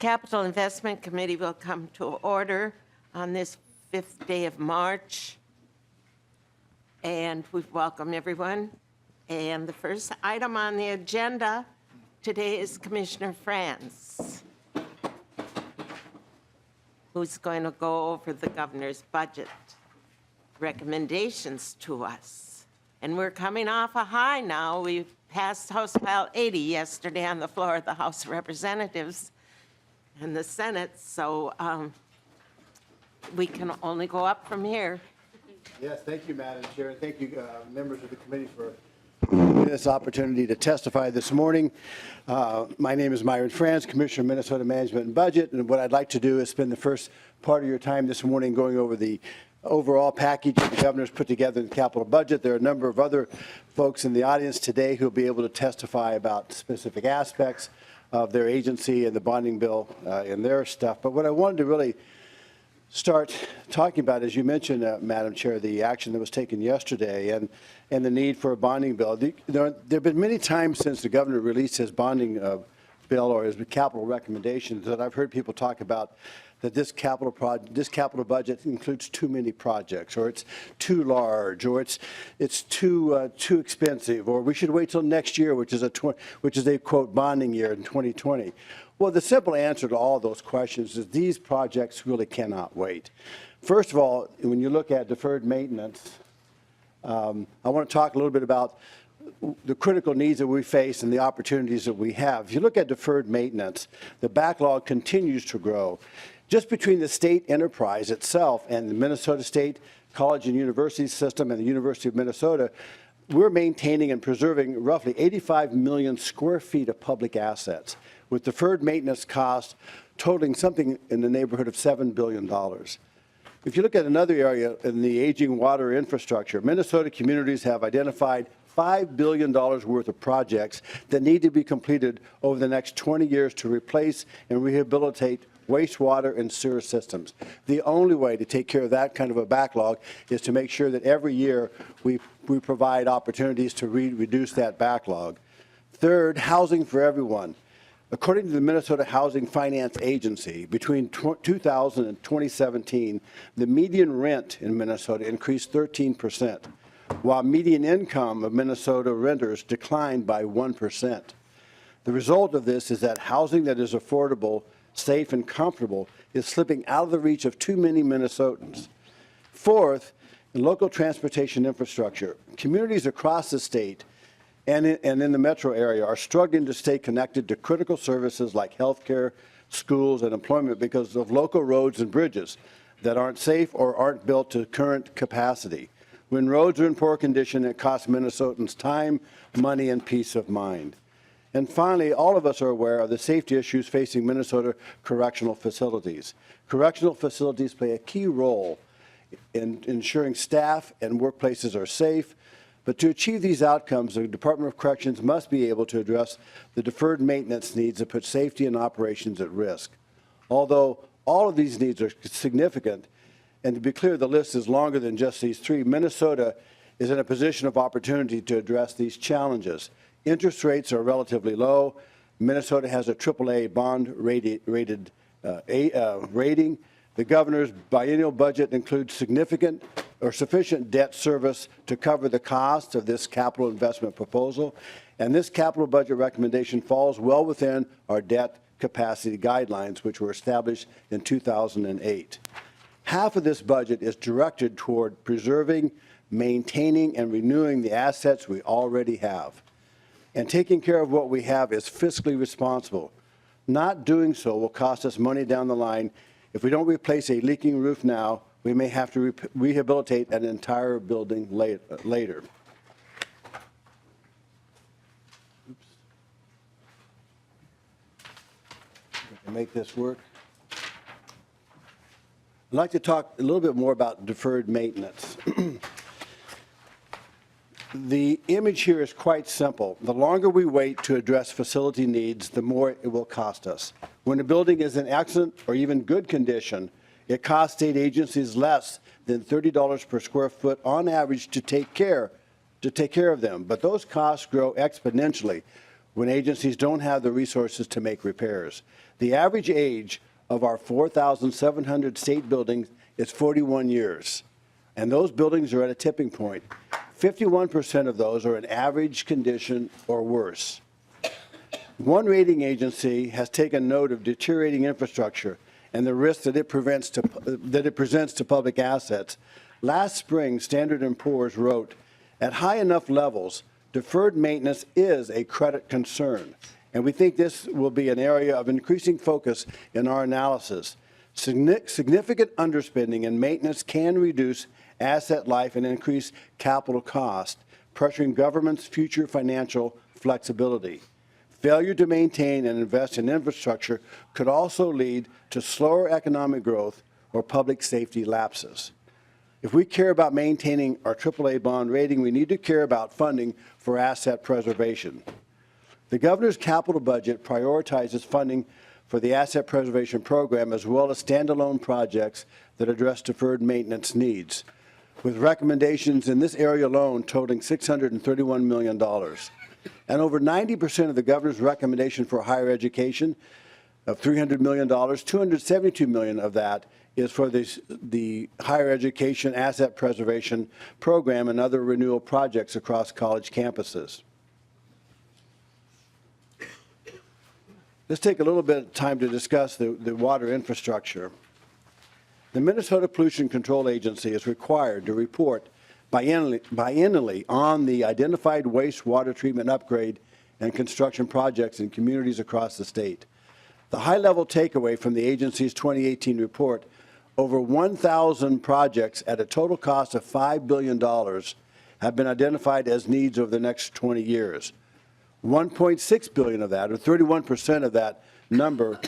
Capital Investment Committee will come to order on this 5th day of March. And we welcome everyone. And the first item on the agenda today is Commissioner Franz, who's going to go over the governor's budget recommendations to us. And we're coming off a high now. We passed House File 80 yesterday on the floor of the House of Representatives and the Senate, so we can only go up from here. Yes, thank you, Madam Chair, and thank you, members of the committee, for this opportunity to testify this morning. My name is Myron Franz, Commissioner of Minnesota Management and Budget, and what I'd like to do is spend the first part of your time this morning going over the overall package the governor's put together in the capital budget. There are a number of other folks in the audience today who will be able to testify about specific aspects of their agency and the bonding bill and their stuff. But what I wanted to really start talking about, as you mentioned, Madam Chair, the action that was taken yesterday and the need for a bonding bill. There have been many times since the governor released his bonding bill or his capital recommendations that I've heard people talk about that this capital budget includes too many projects, or it's too large, or it's too expensive, or we should wait till next year, which is a quote bonding year in 2020. Well, the simple answer to all those questions is these projects really cannot wait. First of all, when you look at deferred maintenance, I want to talk a little bit about the critical needs that we face and the opportunities that we have. If you look at deferred maintenance, the backlog continues to grow. Just between the state enterprise itself and the Minnesota State College and University System and the University of Minnesota, we're maintaining and preserving roughly 85 million square feet of public assets, with deferred maintenance costs totaling something in the neighborhood of $7 billion. If you look at another area in the aging water infrastructure, Minnesota communities have identified $5 billion worth of projects that need to be completed over the next 20 years to replace and rehabilitate wastewater and sewer systems. The only way to take care of that kind of a backlog is to make sure that every year we provide opportunities to reduce that backlog. Third, housing for everyone. According to the Minnesota Housing Finance Agency, between 2000 and 2017, the median rent in Minnesota increased 13%, while median income of Minnesota renters declined by 1%. The result of this is that housing that is affordable, safe, and comfortable is slipping out of the reach of too many Minnesotans. Fourth, in local transportation infrastructure, communities across the state and in the metro area are struggling to stay connected to critical services like healthcare, schools, and employment because of local roads and bridges that aren't safe or aren't built to current capacity. When roads are in poor condition, it costs Minnesotans time, money, and peace of mind. And finally, all of us are aware of the safety issues facing Minnesota correctional facilities. Correctional facilities play a key role in ensuring staff and workplaces are safe, but to achieve these outcomes, the Department of Corrections must be able to address the deferred maintenance needs that put safety and operations at risk. Although all of these needs are significant, and to be clear, the list is longer than just these three, Minnesota is in a position of opportunity to address these challenges. Interest rates are relatively low. Minnesota has a AAA bond rating. The governor's biennial budget includes significant or sufficient debt service to cover the cost of this capital investment proposal. And this capital budget recommendation falls well within our debt capacity guidelines, which were established in 2008. Half of this budget is directed toward preserving, maintaining, and renewing the assets we already have. And taking care of what we have is fiscally responsible. Not doing so will cost us money down the line. If we don't replace a leaking roof now, we may have to rehabilitate an entire building later. Oops. If I can make this work. I'd like to talk a little bit more about deferred maintenance. The image here is quite simple. The longer we wait to address facility needs, the more it will cost us. When a building is in excellent or even good condition, it costs state agencies less than $30 per square foot on average to take care of them. But those costs grow exponentially when agencies don't have the resources to make repairs. The average age of our 4,700 state buildings is 41 years, and those buildings are at a tipping point. 51% of those are in average condition or worse. One rating agency has taken note of deteriorating infrastructure and the risk that it presents to public assets. Last spring, Standard & Poor's wrote, "At high enough levels, deferred maintenance is a credit concern." And we think this will be an area of increasing focus in our analysis. Significant underspending in maintenance can reduce asset life and increase capital cost, pressuring government's future financial flexibility. Failure to maintain and invest in infrastructure could also lead to slower economic growth or public safety lapses. If we care about maintaining our AAA bond rating, we need to care about funding for asset preservation. The governor's capital budget prioritizes funding for the asset preservation program as well as standalone projects that address deferred maintenance needs, with recommendations in this area alone totaling $631 million. And over 90% of the governor's recommendation for higher education of $300 million, $272 million of that is for the higher education asset preservation program and other renewal projects across college campuses. Let's take a little bit of time to discuss the water infrastructure. The Minnesota Pollution Control Agency is required to report biennially on the identified wastewater treatment upgrade and construction projects in communities across the state. The high-level takeaway from the agency's 2018 report, over 1,000 projects at a total cost of $5 billion have been identified as needs over the next 20 years. 1.6 billion of that, or 31% of that number,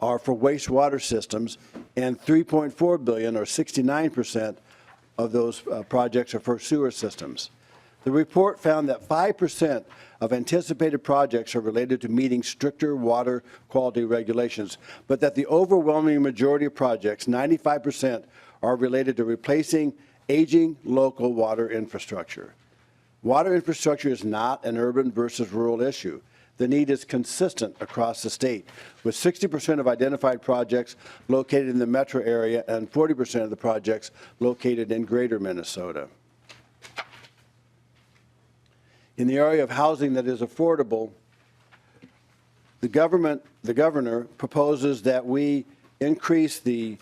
are for wastewater systems, and 3.4 billion, or 69%, of those projects are for sewer systems. The report found that 5% of anticipated projects are related to meeting stricter water quality regulations, but that the overwhelming majority of projects, 95%, are related to replacing aging local water infrastructure. Water infrastructure is not an urban versus rural issue. The need is consistent across the state, with 60% of identified projects located in the metro area and 40% of the projects located in greater Minnesota. In the area of housing that is affordable, the governor proposes that we increase the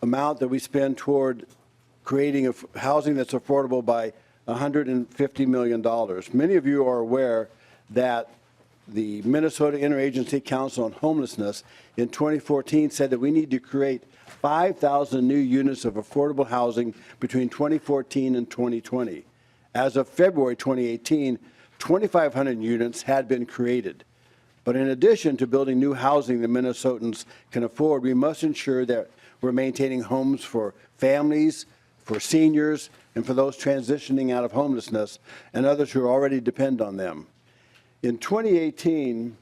amount that we spend toward creating housing that's affordable by $150 million. Many of you are aware that the Minnesota Interagency Council on Homelessness in 2014 said that we need to create 5,000 new units of affordable housing between 2014 and 2020. As of February 2018, 2,500 units had been created. But in addition to building new housing that Minnesotans can afford, we must ensure that we're maintaining homes for families, for seniors, and for those transitioning out of homelessness and others who already depend on them. In 2018,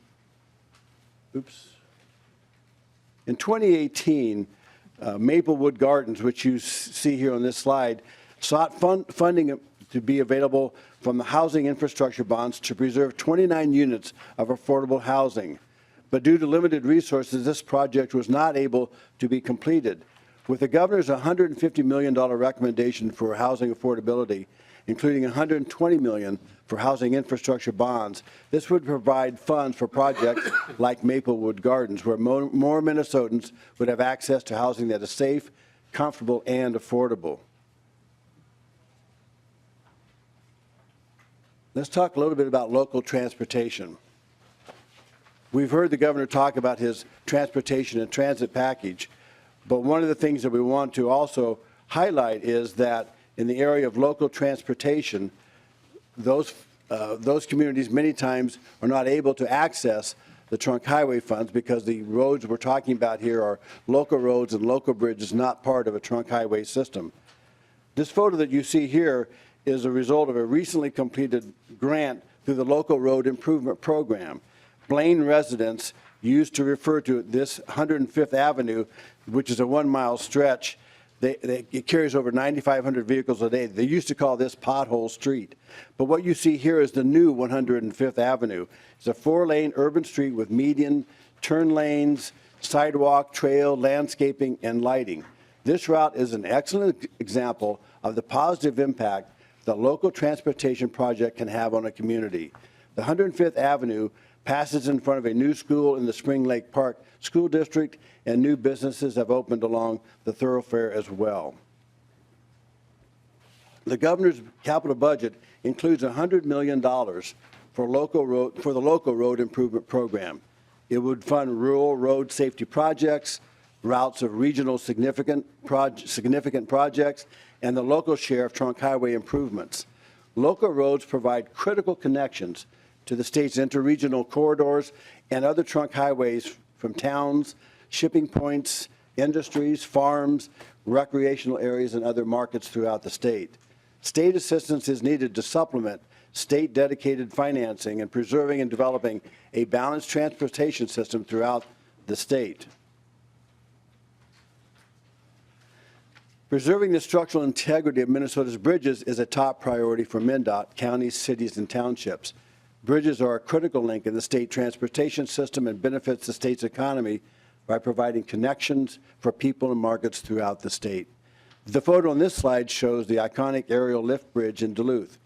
Maplewood Gardens, which you see here on this slide, sought funding to be available from the housing infrastructure bonds to preserve 29 units of affordable housing. But due to limited resources, this project was not able to be completed. With the governor's $150 million recommendation for housing affordability, including $120 million for housing infrastructure bonds, this would provide funds for projects like Maplewood Gardens, where more Minnesotans would have access to housing that is safe, comfortable, and affordable. Let's talk a little bit about local transportation. We've heard the governor talk about his transportation and transit package, but one of the things that we want to also highlight is that in the area of local transportation, those communities many times are not able to access the trunk highway funds because the roads we're talking about here are local roads and local bridges, not part of a trunk highway system. This photo that you see here is a result of a recently completed grant through the Local Road Improvement Program. Blaine residents used to refer to this 105th Avenue, which is a 1-mile stretch It carries over 9,500 vehicles a day. They used to call this Pothole Street. But what you see here is the new 105th Avenue. It's a 4-lane urban street with median, turn lanes, sidewalk, trail, landscaping, and lighting. This route is an excellent example of the positive impact the local transportation project can have on a community. The 105th Avenue passes in front of a new school in the Spring Lake Park School District, and new businesses have opened along the thoroughfare as well. The governor's capital budget includes $100 million for the local road improvement program. It would fund rural road safety projects, routes of regional significant projects, and the local share of trunk highway improvements. Local roads provide critical connections to the state's interregional corridors and other trunk highways from towns, shipping points, industries, farms, recreational areas, and other markets throughout the state. State assistance is needed to supplement state-dedicated financing and preserving and developing a balanced transportation system throughout the state. Preserving the structural integrity of Minnesota's bridges is a top priority for MnDOT, counties, cities, and townships. Bridges are a critical link in the state transportation system and benefits the state's economy by providing connections for people and markets throughout the state. The photo on this slide shows the iconic aerial lift bridge in Duluth.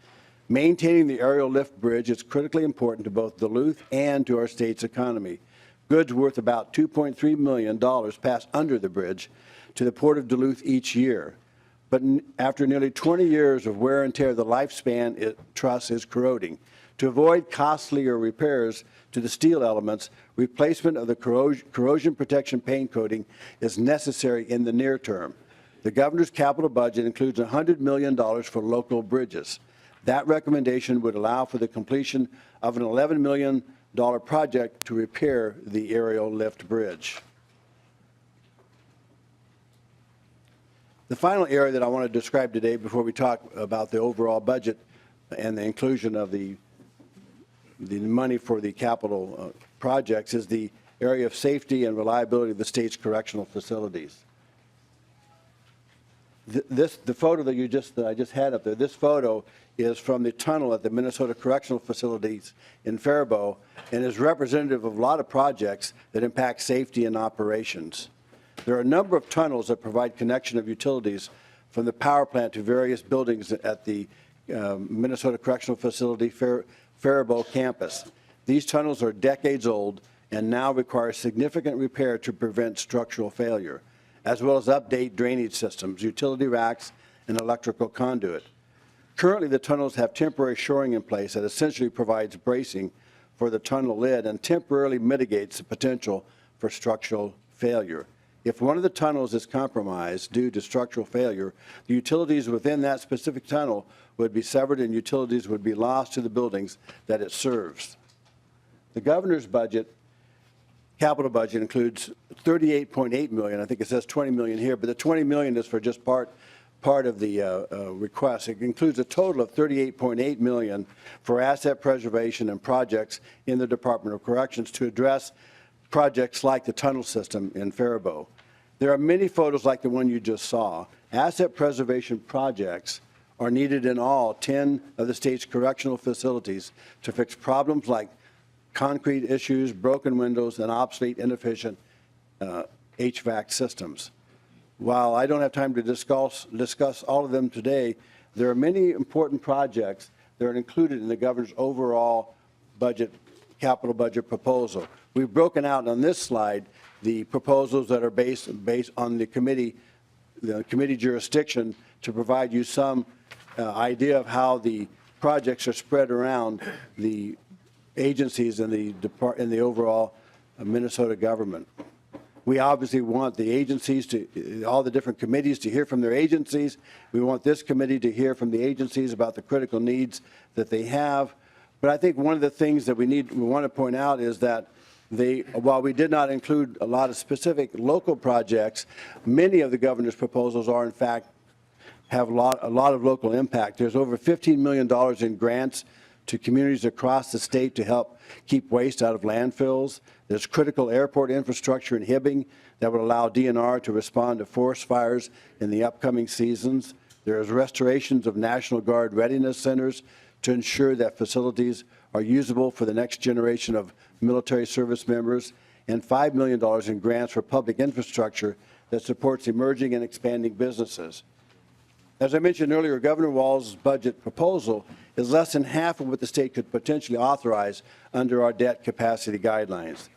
Maintaining the aerial lift bridge is critically important to both Duluth and to our state's economy. Goods worth about $2.3 million pass under the bridge to the Port of Duluth each year. But after nearly 20 years of wear and tear, the lifespan truss is corroding. To avoid costlier repairs to the steel elements, replacement of the corrosion protection paint coating is necessary in the near term. The governor's capital budget includes $100 million for local bridges. That recommendation would allow for the completion of an $11 million project to repair the aerial lift bridge. The final area that I want to describe today before we talk about the overall budget and the inclusion of the money for the capital projects is the area of safety and reliability of the state's correctional facilities. The photo that I just had up there, this photo is from the tunnel at the Minnesota Correctional Facilities in Faribault and is representative of a lot of projects that impact safety and operations. There are a number of tunnels that provide connection of utilities from the power plant to various buildings at the Minnesota Correctional Facility Faribault campus. These tunnels are decades old and now require significant repair to prevent structural failure, as well as update drainage systems, utility racks, and electrical conduit. Currently, the tunnels have temporary shoring in place that essentially provides bracing for the tunnel lid and temporarily mitigates the potential for structural failure. If one of the tunnels is compromised due to structural failure, the utilities within that specific tunnel would be severed and utilities would be lost to the buildings that it serves. The governor's budget, capital budget, includes $38.8 million. I think it says $20 million here, but the $20 million is for just part of the request. It includes a total of $38.8 million for asset preservation and projects in the Department of Corrections to address projects like the tunnel system in Faribault. There are many photos like the one you just saw. Asset preservation projects are needed in all 10 of the state's correctional facilities to fix problems like concrete issues, broken windows, and obsolete, inefficient HVAC systems. While I don't have time to discuss all of them today, there are many important projects that are included in the governor's overall budget, capital budget proposal. We've broken out on this slide the proposals that are based on the committee jurisdiction to provide you some idea of how the projects are spread around the agencies in the overall Minnesota government. We obviously want the agencies all the different committees to hear from their agencies. We want this committee to hear from the agencies about the critical needs that they have. But I think one of the things that we want to point out is that while we did not include a lot of specific local projects, many of the governor's proposals are in fact have a lot of local impact. There's over $15 million in grants to communities across the state to help keep waste out of landfills. There's critical airport infrastructure in Hibbing that would allow DNR to respond to forest fires in the upcoming seasons. There's restorations of National Guard readiness centers to ensure that facilities are usable for the next generation of military service members, and $5 million in grants for public infrastructure that supports emerging and expanding businesses. As I mentioned earlier, Governor Walz's budget proposal is less than half of what the state could potentially authorize under our debt capacity guidelines.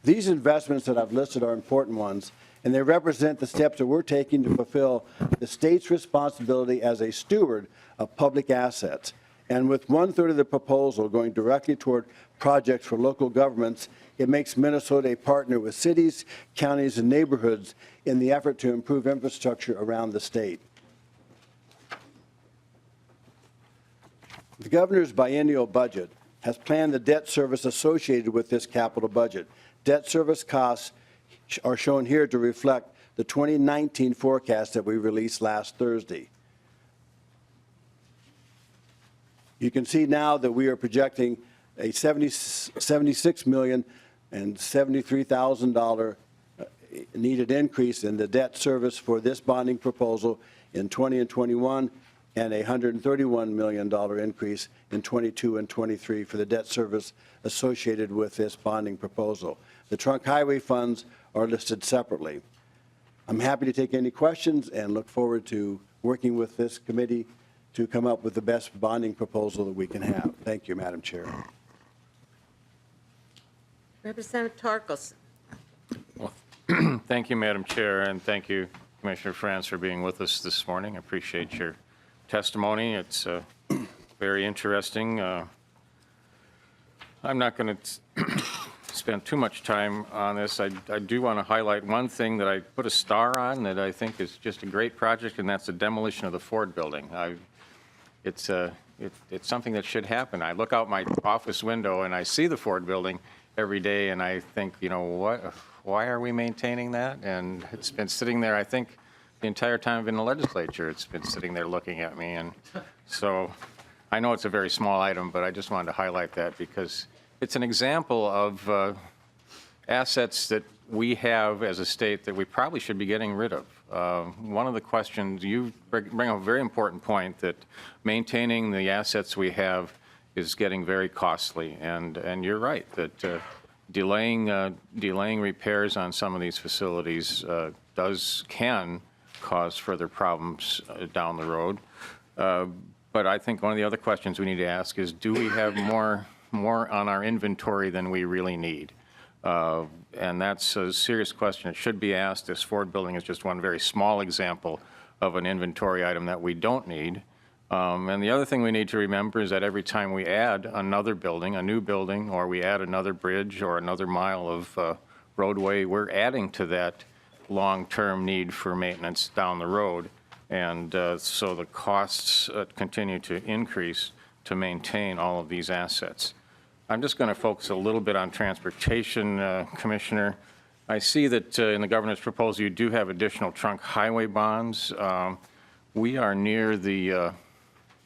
These investments that I've listed are important ones, and they represent the steps that we're taking to fulfill the state's responsibility as a steward of public assets. And with 1/3 of the proposal going directly toward projects for local governments, it makes Minnesota a partner with cities, counties, and neighborhoods in the effort to improve infrastructure around the state. The governor's biennial budget has planned the debt service associated with this capital budget. Debt service costs are shown here to reflect the 2019 forecast that we released last Thursday. You can see now that we are projecting a $76,073,000 needed increase in the debt service for this bonding proposal in 20 and 21, and a $131 million increase in 22 and 23 for the debt service associated with this bonding proposal. The trunk highway funds are listed separately. I'm happy to take any questions and look forward to working with this committee to come up with the best bonding proposal that we can have. Thank you, Madam Chair. Representative Torkelson. Well, thank you, Madam Chair, and thank you, Commissioner Franz, for being with us this morning. I appreciate your testimony. It's very interesting. I'm not going to spend too much time on this. I do want to highlight one thing that I put a star on that I think is just a great project, and that's the demolition of the Ford building. It's something that should happen. I look out my office window and I see the Ford building every day, and I think, you know, why are we maintaining that? And it's been sitting there, I think, the entire time I've been in the legislature. It's been sitting there looking at me. And so I know it's a very small item, but I just wanted to highlight that because it's an example of assets that we have as a state that we probably should be getting rid of. One of the questions, you bring up a very important point, that maintaining the assets we have is getting very costly. And you're right, that delaying repairs on some of these facilities can cause further problems down the road. But I think one of the other questions we need to ask is, do we have more on our inventory than we really need? And that's a serious question. It should be asked. This Ford building is just one very small example of an inventory item that we don't need. And the other thing we need to remember is that every time we add another building, a new building, or we add another bridge or another mile of roadway, we're adding to that long-term need for maintenance down the road. And so the costs continue to increase to maintain all of these assets. I'm just going to focus a little bit on transportation, Commissioner. I see that in the governor's proposal you do have additional trunk highway bonds. We are near the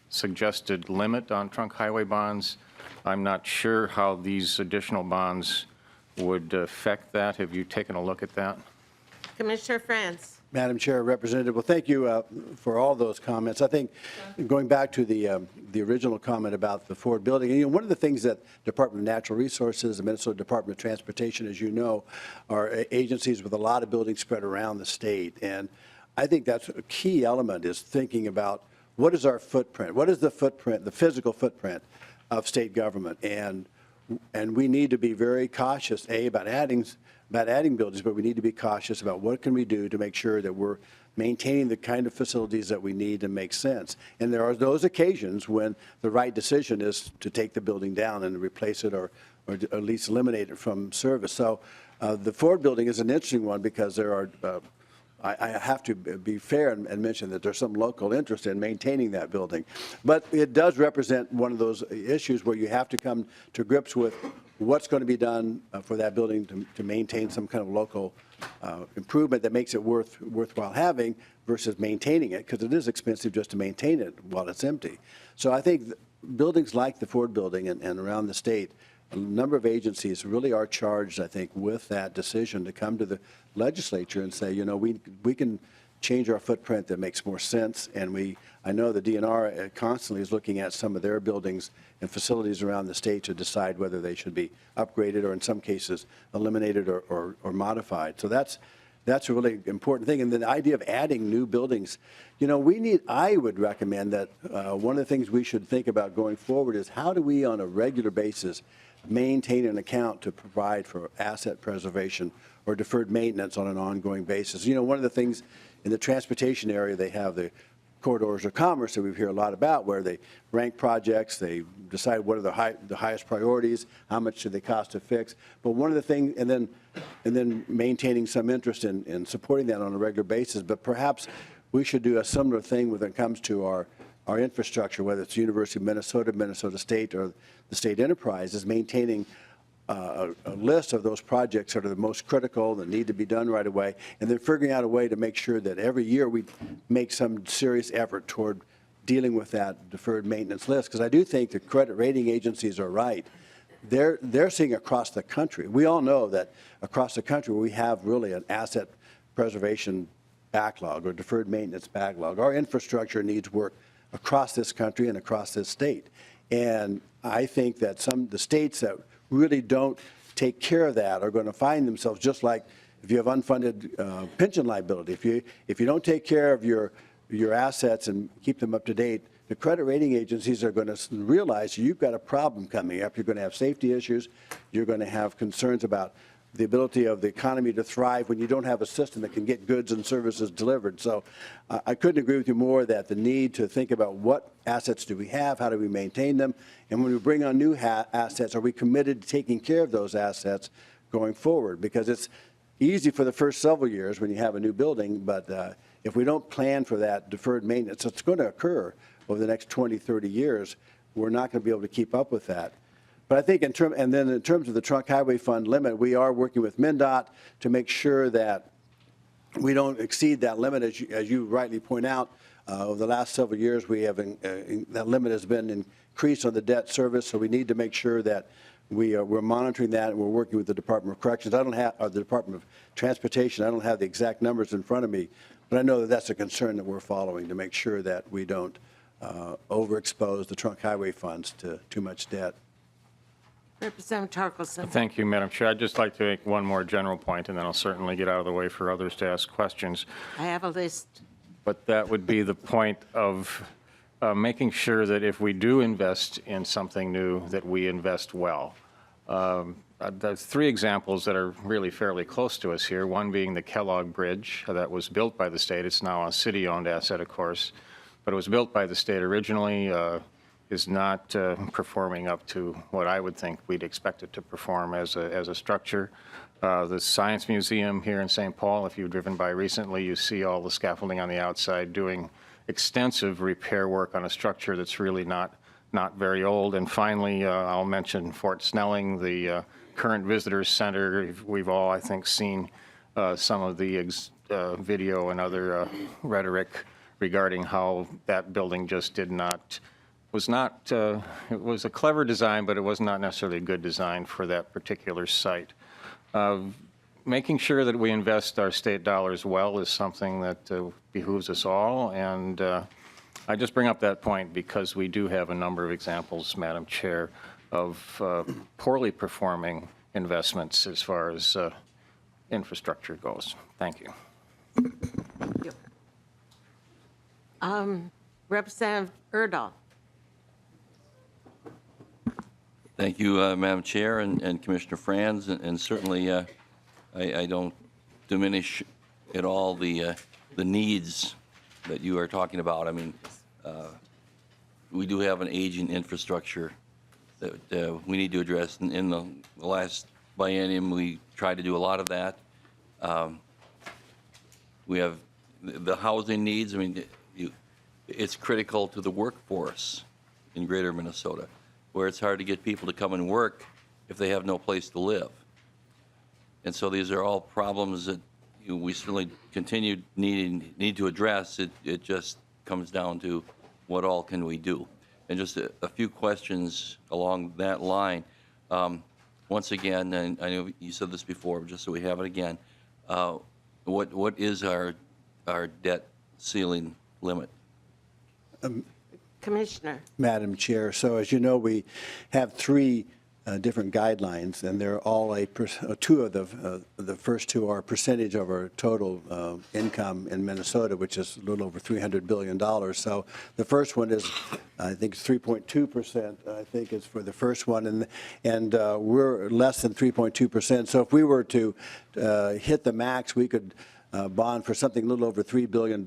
suggested limit on trunk highway bonds. I'm not sure how these additional bonds would affect that. Have you taken a look at that? Commissioner Franz. Madam Chair, Representative, well, thank you for all those comments. I think going back to the original comment about the Ford building, you know, one of the things that Department of Natural Resources, the Minnesota Department of Transportation, as you know, are agencies with a lot of buildings spread around the state. And I think that's a key element, is thinking about what is our footprint? What is the footprint, the physical footprint of state government? And we need to be very cautious, about adding buildings, but we need to be cautious about what can we do to make sure that we're maintaining the kind of facilities that we need and make sense. And there are those occasions when the right decision is to take the building down and replace it, or at least eliminate it from service. So the Ford building is an interesting one because there are, I have to be fair and mention that there's some local interest in maintaining that building. But it does represent one of those issues where you have to come to grips with what's going to be done for that building to maintain some kind of local improvement that makes it worthwhile having versus maintaining it, because it is expensive just to maintain it while it's empty. So I think buildings like the Ford Building and around the state, a number of agencies really are charged, I think, with that decision to come to the legislature and say, we can change our footprint that makes more sense. And I know the DNR constantly is looking at some of their buildings and facilities around the state to decide whether they should be upgraded or in some cases eliminated or modified. So that's a really important thing. And then the idea of adding new buildings, I would recommend that one of the things we should think about going forward is how do we on a regular basis maintain an account to provide for asset preservation or deferred maintenance on an ongoing basis. One of the things in the transportation area, they have the corridors of commerce that we hear a lot about, where they rank projects, they decide what are the highest priorities, how much do they cost to fix. But one of the things, and then maintaining some interest in supporting that on a regular basis. But perhaps we should do a similar thing when it comes to our infrastructure, whether it's University of Minnesota, Minnesota State, or the state enterprise, is maintaining a list of those projects that are the most critical, that need to be done right away, and then figuring out a way to make sure that every year we make some serious effort toward dealing with that deferred maintenance list. Because I do think the credit rating agencies are right. They're seeing across the country. We all know that across the country we have really an asset preservation backlog or deferred maintenance backlog. Our infrastructure needs work across this country and across this state. And I think that the states that really don't take care of that are going to find themselves just like if you have unfunded pension liability. If you don't take care of your assets and keep them up to date, the credit rating agencies are going to realize you've got a problem coming up. You're going to have safety issues. You're going to have concerns about the ability of the economy to thrive when you don't have a system that can get goods and services delivered. So I couldn't agree with you more that the need to think about what assets do we have, how do we maintain them, and when we bring on new assets, are we committed to taking care of those assets going forward? Because it's easy for the first several years when you have a new building, but if we don't plan for that deferred maintenance, it's going to occur over the next 20, 30 years. We're not going to be able to keep up with that. But I think in terms of the Trunk Highway Fund limit, we are working with MnDOT to make sure that we don't exceed that limit. As you rightly point out, over the last several years, that limit has been increased on the debt service, so we need to make sure that we're monitoring that, and we're working with the Department of Corrections. Or the Department of Transportation. I don't have the exact numbers in front of me, but I know that that's a concern that we're following to make sure that we don't overexpose the Trunk Highway funds to too much debt. Representative Torkelson. Thank you, Madam Chair. I'd just like to make one more general point, and then I'll certainly get out of the way for others to ask questions. I have a list. But that would be the point of making sure that if we do invest in something new, that we invest well. There's three examples that are really fairly close to us here, one being the Kellogg Bridge that was built by the state. It's now a city-owned asset, of course, but it was built by the state originally, is not performing up to what I would think we'd expect it to perform as a structure. The Science Museum here in St. Paul, if you've driven by recently, you see all the scaffolding on the outside doing extensive repair work on a structure that's really not very old. And finally, I'll mention Fort Snelling, the current visitors center. We've all, I think, seen some of the video and other rhetoric regarding how that building just it was a clever design, but it was not necessarily a good design for that particular site. Making sure that we invest our state dollars well is something that behooves us all, and I just bring up that point because we do have a number of examples, Madam Chair, of poorly performing investments as far as infrastructure goes. Thank you. Thank you. Representative Erdahl. Thank you, Madam Chair and Commissioner Franz, and certainly I don't diminish at all the needs that you are talking about. I mean, we do have an aging infrastructure that we need to address. In the last biennium, we tried to do a lot of that. We have the housing needs. I mean, it's critical to the workforce in greater Minnesota, where it's hard to get people to come and work if they have no place to live. And so these are all problems that we certainly need to address. It just comes down to what all can we do. And just a few questions along that line. Once again, and I know you said this before, but just so we have it again, what is our debt ceiling limit? Commissioner, Madam Chair, so as you know, we have three different guidelines, and they're all two of the first two are a percentage of our total income in Minnesota, which is a little over $300 billion. So the first one is, I think, 3.2%, I think is for the first one, and we're less than 3.2%. So if we were to hit the max, we could bond for something a little over $3 billion,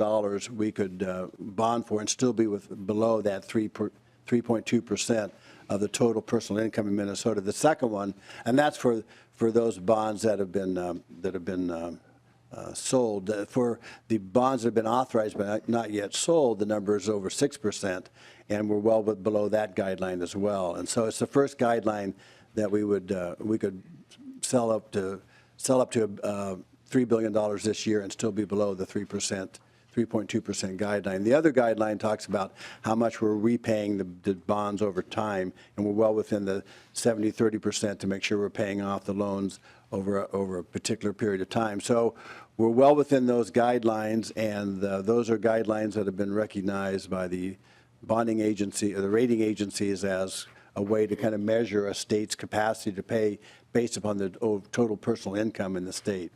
we could bond for and still be below that 3.2% of the total personal income in Minnesota. The second one, and that's for those bonds that have been sold. For the bonds that have been authorized but not yet sold, the number is over 6%, and we're well below that guideline as well. And so it's the first guideline that we could sell up to $3 billion this year and still be below the 3.2% guideline. The other guideline talks about how much we're repaying the bonds over time, and we're well within the 70-30% to make sure we're paying off the loans over a particular period of time. So we're well within those guidelines, and those are guidelines that have been recognized by the bonding agency or the rating agencies as a way to kind of measure a state's capacity to pay based upon the total personal income in the state.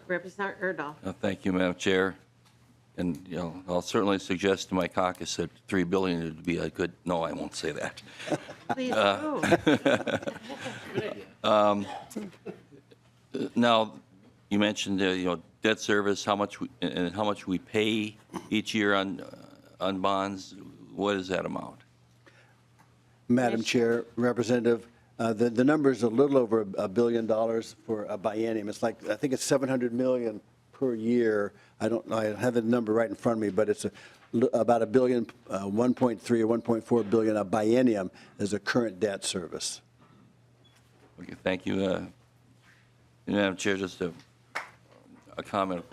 Representative Erdahl. Thank you, Madam Chair. And, I'll certainly suggest to my caucus that $3 billion would be a good, no, I won't say that. Please do. Now, you mentioned, debt service, how much we pay each year on bonds. What is that amount? Madam Chair, Representative, the number is a little over $1 billion for a biennium. It's like, I think it's $700 million per year. I have the number right in front of me, but it's about $1 billion, 1.3 or 1.4 billion a biennium is a current debt service. Okay, thank you. Madam Chair, just a comment.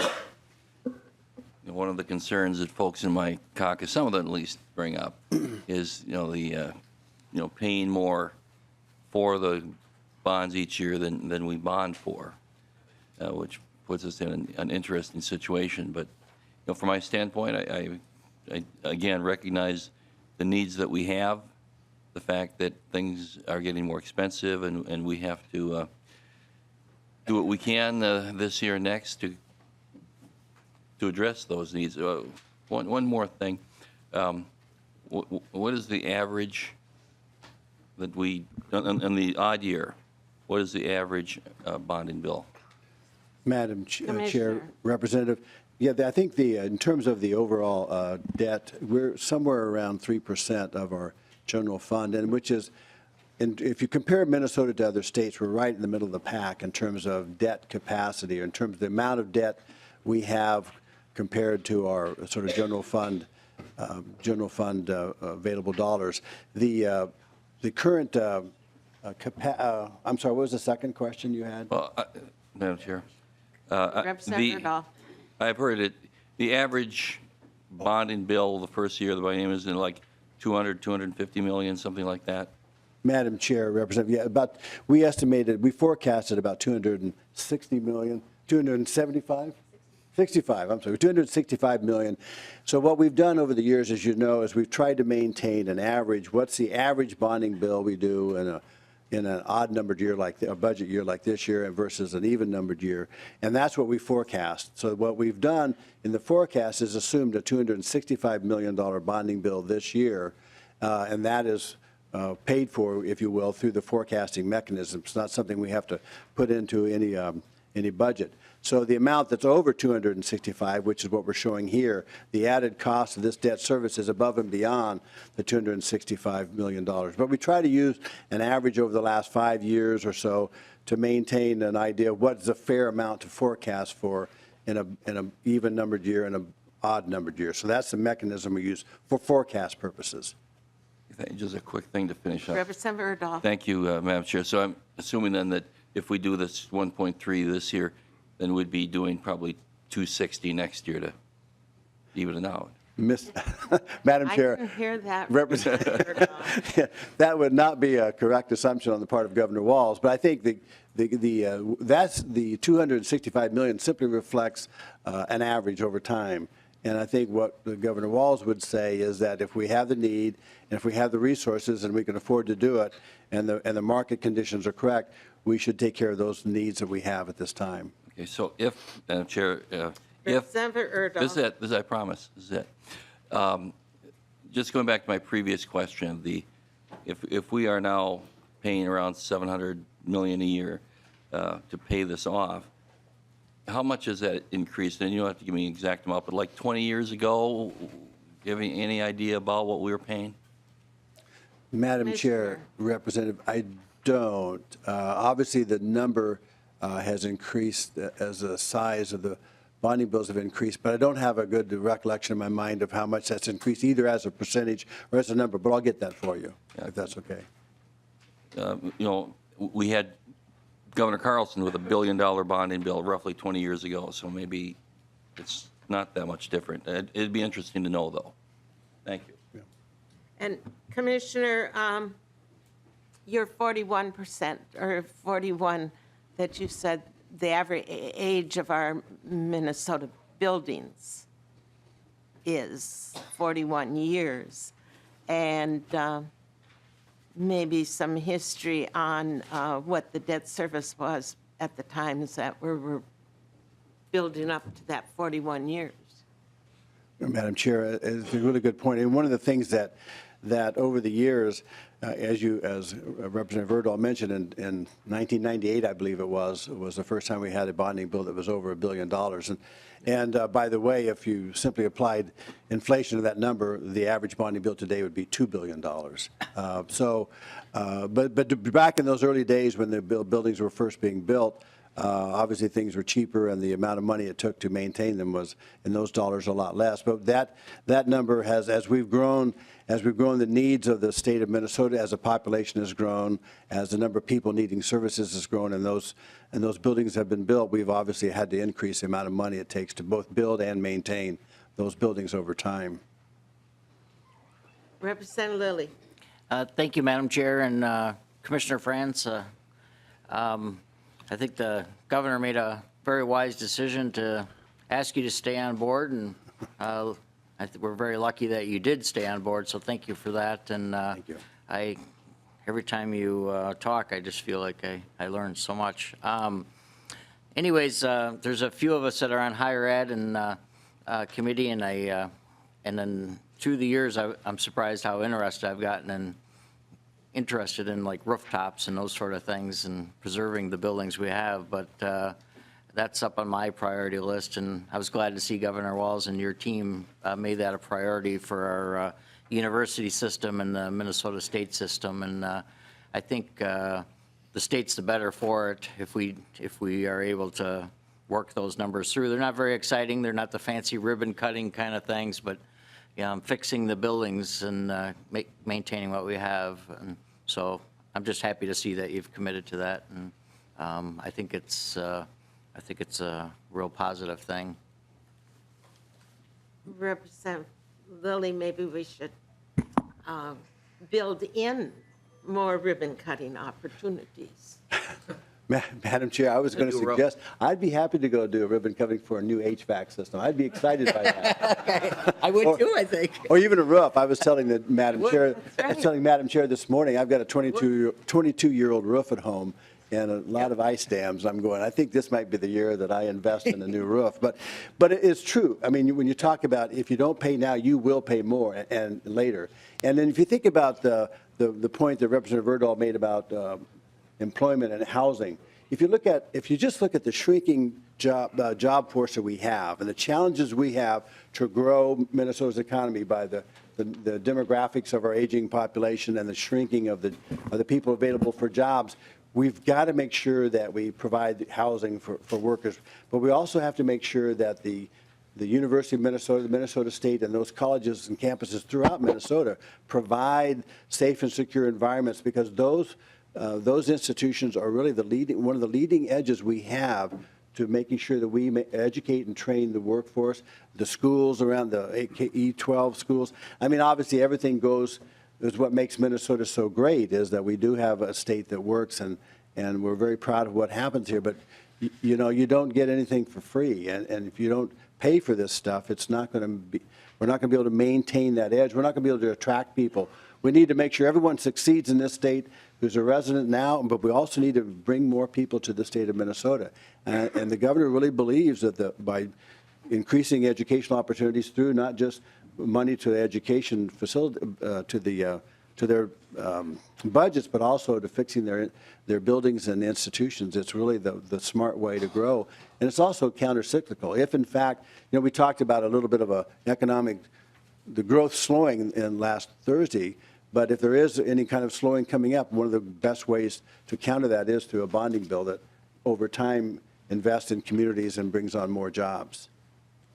One of the concerns that folks in my caucus, some of them at least, bring up is, paying more for the bonds each year than we bond for, which puts us in an interesting situation. But from my standpoint, I again recognize the needs that we have, the fact that things are getting more expensive, and we have to do what we can this year and next to address those needs. One more thing. What is the average that we, in the odd year, what is the average bonding bill? Madam Chair, Commissioner. Representative, yeah, I think in terms of the overall debt, we're somewhere around 3% of our general fund, and which is, and if you compare Minnesota to other states, we're right in the middle of the pack in terms of debt capacity, in terms of the amount of debt we have compared to our sort of general fund available dollars. The current, I'm sorry, what was the second question you had? Well, Madam Chair. Representative Erdahl. I've heard it, the average bonding bill the first year of the biennium is in like 250 million, something like that. Madam Chair, Representative, yeah, we forecasted about 260 million, 275? 65, I'm sorry, 265 million. So what we've done over the years, as you know, is we've tried to maintain an average. What's the average bonding bill we do in an odd numbered year like a budget year like this year versus an even numbered year, and that's what we forecast. So what we've done in the forecast is assumed a $265 million bonding bill this year, and that is paid for, if you will, through the forecasting mechanism. It's not something we have to put into any budget. So the amount that's over 265, which is what we're showing here, the added cost of this debt service is above and beyond the $265 million. But we try to use an average over the last 5 years or so to maintain an idea of what's a fair amount to forecast for in an even numbered year and an odd numbered year. So that's the mechanism we use for forecast purposes. Just a quick thing to finish up. Representative Erdahl. Thank you, Madam Chair. So I'm assuming then that if we do this 1.3 this year, then we'd be doing probably 260 next year to even it out. Madam I Chair. didn't hear that. Representative, that would not be a correct assumption on the part of Governor Walz, but I think that's the 265 million simply reflects an average over time. And I think what the Governor Walz would say is that if we have the need, and if we have the resources and we can afford to do it, and the market conditions are correct, we should take care of those needs that we have at this time. Okay, so if, Madam Chair, if, Representative this is Erdahl. it, this I promise, this is it. Just going back to my previous question, if we are now paying around $700 million a year to pay this off, how much has that increased? And you don't have to give me an exact amount, but like 20 years ago, give me any idea about what we were paying? Madam Chair, Representative, I don't. Obviously, the number has increased as the size of the bonding bills have increased, but I don't have a good recollection in my mind of how much that's increased, either as a percentage or as a number, but I'll get that for you, if that's okay. You know, we had Governor Carlson with $1 billion bonding bill roughly 20 years ago, so maybe it's not that much different. It'd be interesting to know, though. Thank you. And Commissioner, your 41% or 41 that you said the average age of our Minnesota buildings is 41 years. And maybe some history on what the debt service was at the times that we were building up to that 41 years. Madam Chair, it's a really good point. And one of the things that over the years, as Representative Erdahl mentioned, in 1998, I believe it was the first time we had a bonding bill that was over $1 billion. And by the way, if you simply applied inflation to that number, the average bonding bill today would be $2 billion. But back in those early days when the buildings were first being built, obviously things were cheaper and the amount of money it took to maintain them was, in those dollars, a lot less. But that number has, as we've grown the needs of the state of Minnesota, as the population has grown, as the number of people needing services has grown, and those buildings have been built, we've obviously had to increase the amount of money it takes to both build and maintain those buildings over time. Representative Lilly. Thank you, Madam Chair, and Commissioner Franz. I think the governor made a very wise decision to ask you to stay on board, and I think we're very lucky that you did stay on board, so thank you for that. And Thank you. Every time you talk, I just feel like I learned so much. Anyways, there's a few of us that are on higher ed and committee, and then through the years, I'm surprised how interested I've gotten in like rooftops and those sort of things and preserving the buildings we have. But that's up on my priority list, and I was glad to see Governor Walz and your team made that a priority for our university system and the Minnesota state system. And I think the state's the better for it if we are able to work those numbers through. They're not very exciting. They're not the fancy ribbon cutting kind of things, but fixing the buildings and maintaining what we have. And so I'm just happy to see that you've committed to that, and I think it's a real positive thing. Representative Lilly, maybe we should build in more ribbon cutting opportunities. Madam Chair, I was going to suggest, I'd be happy to go do a ribbon cutting for a new HVAC system. I'd be excited by that. Okay, I would too, I think. Or even a roof. I was telling the Madam Wood, Chair, that's right. I was telling Madam Chair this morning, I've got a 22-year-old roof at home and a lot of ice dams. I'm going, I think this might be the year that I invest in a new roof. But it's true. I mean, when you talk about if you don't pay now, you will pay more and later. And then if you think about the point that Representative Erdahl made about employment and housing, if you just look at the shrinking job force that we have and the challenges we have to grow Minnesota's economy by the demographics of our aging population and the shrinking of the people available for jobs, we've got to make sure that we provide housing for workers. But we also have to make sure that the University of Minnesota, the Minnesota State, and those colleges and campuses throughout Minnesota provide safe and secure environments, because those institutions are really one of the leading edges we have to making sure that we educate and train the workforce, the schools around the E12 schools. I mean, obviously, everything goes, is what makes Minnesota so great, is that we do have a state that works, and we're very proud of what happens here. But, you know, you don't get anything for free. And if you don't pay for this stuff, it's not going to be, we're not going to be able to maintain that edge. We're not going to be able to attract people. We need to make sure everyone succeeds in this state who's a resident now, but we also need to bring more people to the state of Minnesota. And the governor really believes that by increasing educational opportunities through not just money to the education facility, to their budgets, but also to fixing their buildings and institutions. It's really the smart way to grow. And it's also counter-cyclical. If, in fact, you know, we talked about a little bit of the growth slowing in last Thursday, but if there is any kind of slowing coming up, one of the best ways to counter that is through a bonding bill that over time invests in communities and brings on more jobs.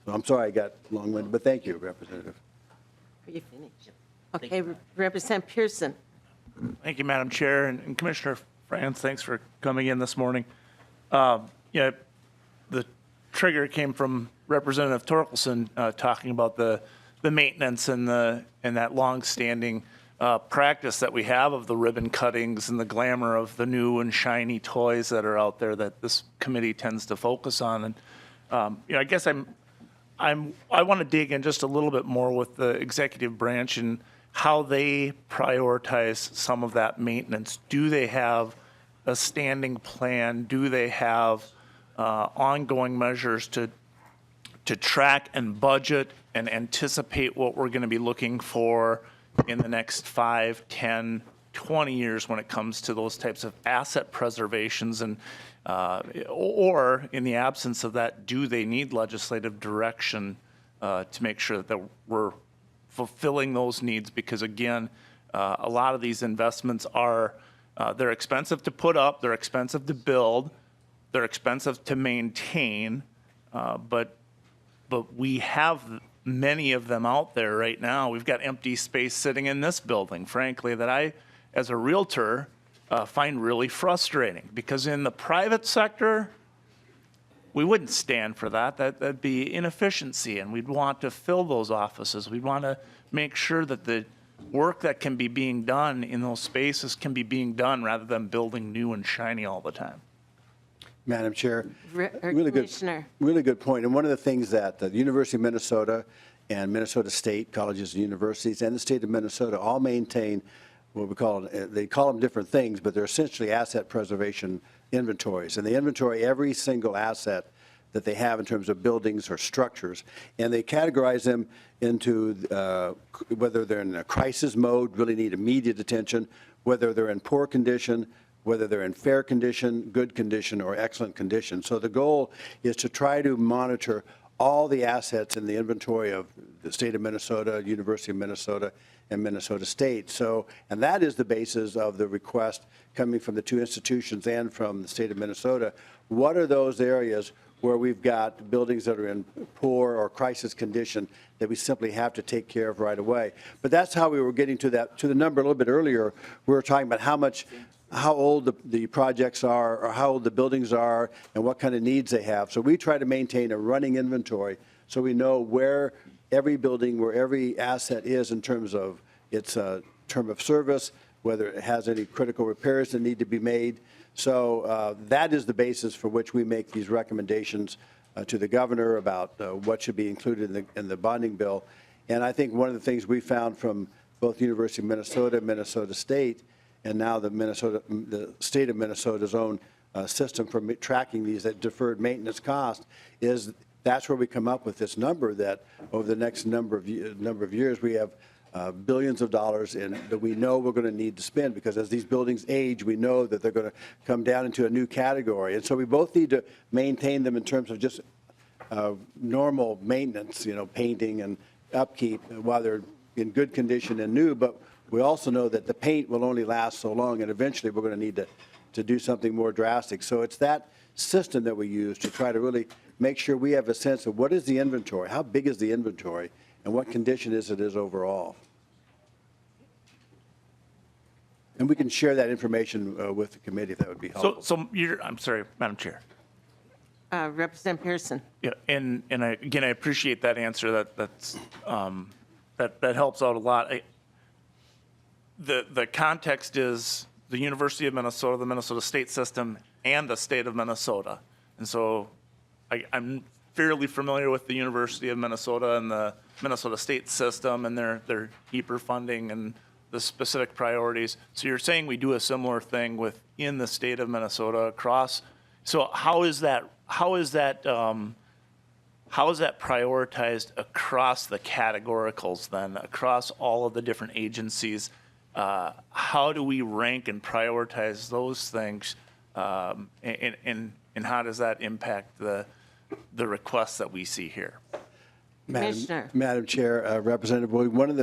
So I'm sorry I got long-winded, but thank you, Representative. Are you finished? Okay, Representative Pearson. Thank you, Madam Chair, and Commissioner Franz, thanks for coming in this morning. Yeah, the trigger came from Representative Torkelson talking about the maintenance and that long-standing practice that we have of the ribbon cuttings and the glamour of the new and shiny toys that are out there that this committee tends to focus on. And you know, I guess I want to dig in just a little bit more with the executive branch and how they prioritize some of that maintenance. Do they have a standing plan? Do they have ongoing measures to track and budget and anticipate what we're going to be looking for in the next 5, 10, 20 years when it comes to those types of asset preservations? And or in the absence of that, do they need legislative direction to make sure that we're fulfilling those needs? Because again, a lot of these investments are, they're expensive to put up, they're expensive to build, they're expensive to maintain, but we have many of them out there right now. We've got empty space sitting in this building, frankly, that I, as a realtor, find really frustrating, because in the private sector, we wouldn't stand for that. That'd be inefficiency, and we'd want to fill those offices. We'd want to make sure that the work that can be being done in those spaces can be being done rather than building new and shiny all the time. Madam Chair, Commissioner. really good point. And one of the things that the University of Minnesota and Minnesota State colleges and universities and the state of Minnesota all maintain what we call, they call them different things, but they're essentially asset preservation inventories. And they inventory every single asset that they have in terms of buildings or structures. And they categorize them into whether they're in a crisis mode, really need immediate attention, whether they're in poor condition, whether they're in fair condition, good condition, or excellent condition. So the goal is to try to monitor all the assets in the inventory of the state of Minnesota, University of Minnesota, and Minnesota State. So, and that is the basis of the request coming from the two institutions and from the state of Minnesota. What are those areas where we've got buildings that are in poor or crisis condition that we simply have to take care of right away? But that's how we were getting to the number a little bit earlier. We were talking about how old the projects are, or how old the buildings are, and what kind of needs they have. So we try to maintain a running inventory so we know where every building, where every asset is in terms of its term of service, whether it has any critical repairs that need to be made. So that is the basis for which we make these recommendations to the governor about what should be included in the bonding bill. And I think one of the things we found from both University of Minnesota and Minnesota State, and now the state of Minnesota's own system for tracking these deferred maintenance costs, is that's where we come up with this number that over the next number of years we have billions of dollars that we know we're going to need to spend, because as these buildings age, we know that they're going to come down into a new category. And so we both need to maintain them in terms of just normal maintenance, painting and upkeep while they're in good condition and new, but we also know that the paint will only last so long, and eventually we're going to need to do something more drastic. So it's that system that we use to try to really make sure we have a sense of what is the inventory, how big is the inventory, and what condition it is overall. And we can share that information with the committee if that would be helpful. So I'm sorry, Madam Chair. Representative Pearson. Yeah, again, I appreciate that answer. That helps out a lot. The context is the University of Minnesota, the Minnesota State System, and the state of Minnesota. And so I'm fairly familiar with the University of Minnesota and the Minnesota State System and their HEAPR funding and the specific priorities. So you're saying we do a similar thing within the state of Minnesota across. So how is that prioritized across the categoricals then, across all of the different agencies? How do we rank and prioritize those things? And how does that impact the requests that we see here? Commissioner. Madam Chair, Representative Boyd, one of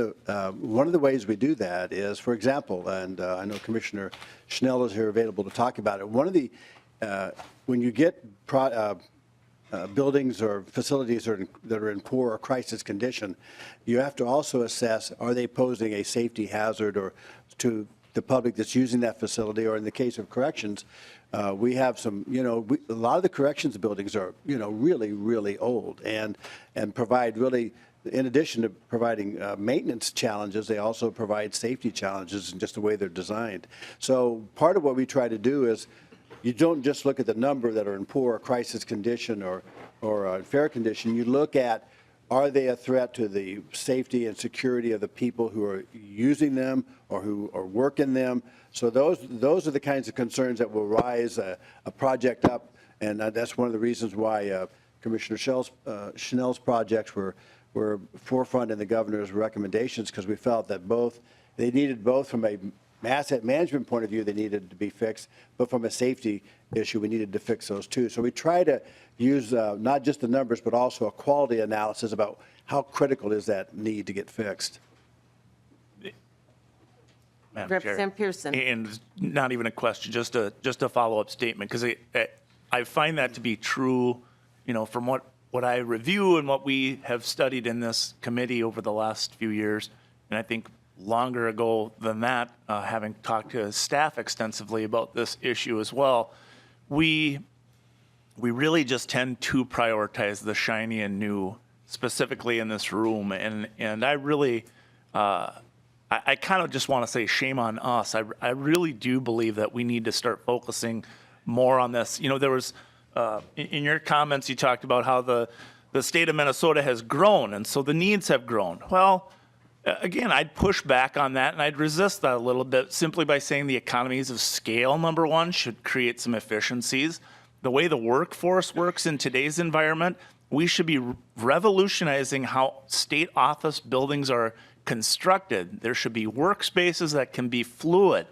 the ways we do that is, for example, and I know Commissioner Schnell is here available to talk about it. One of the when you get buildings or facilities that are in poor or crisis condition, you have to also assess, are they posing a safety hazard or to the public that's using that facility, or in the case of corrections, we have some, a lot of the corrections buildings are, really, really old and provide really, in addition to providing maintenance challenges, they also provide safety challenges in just the way they're designed. So part of what we try to do is you don't just look at the number that are in poor or crisis condition or fair condition. You look at, are they a threat to the safety and security of the people who are using them or who are working them? So those are the kinds of concerns that will rise a project up, and that's one of the reasons why Commissioner Schnell's projects were forefront in the governor's recommendations, because we felt that they needed both from a asset management point of view, they needed to be fixed, but from a safety issue, we needed to fix those too. So we try to use not just the numbers, but also a quality analysis about how critical is that need to get fixed. Madam Chair. Representative Pearson. And not even a question, just a follow-up statement, because I find that to be true, from what I review and what we have studied in this committee over the last few years, and I think longer ago than that, having talked to staff extensively about this issue as well, we really just tend to prioritize the shiny and new, specifically in this room. And I really, I kind of just want to say shame on us. I really do believe that we need to start focusing more on this. There was, in your comments, you talked about how the state of Minnesota has grown, and so the needs have grown. Well, again, I'd push back on that, and I'd resist that a little bit simply by saying the economies of scale, number one, should create some efficiencies. The way the workforce works in today's environment, we should be revolutionizing how state office buildings are constructed. There should be workspaces that can be fluid.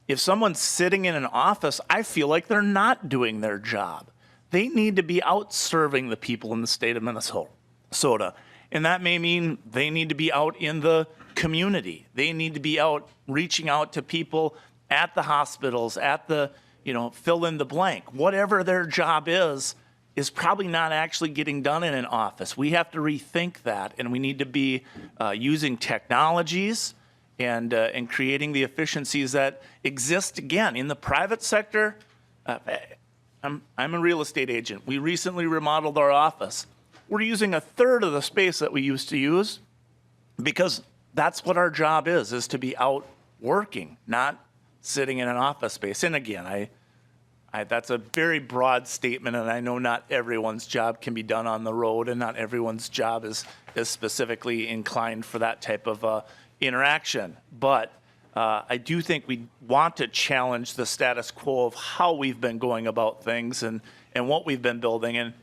If someone's sitting in an office, I feel like they're not doing their job. They need to be out serving the people in the state of Minnesota. And that may mean they need to be out in the community. They need to be out reaching out to people at the hospitals, at the, fill in the blank. Whatever their job is probably not actually getting done in an office. We have to rethink that, and we need to be using technologies and creating the efficiencies that exist, again, in the private sector. I'm a real estate agent. We recently remodeled our office. We're using a third of the space that we used to use because that's what our job is to be out working, not sitting in an office space. And again, that's a very broad statement, and I know not everyone's job can be done on the road, and not everyone's job is specifically inclined for that type of interaction. But I do think we want to challenge the status quo of how we've been going about things and what we've been building. And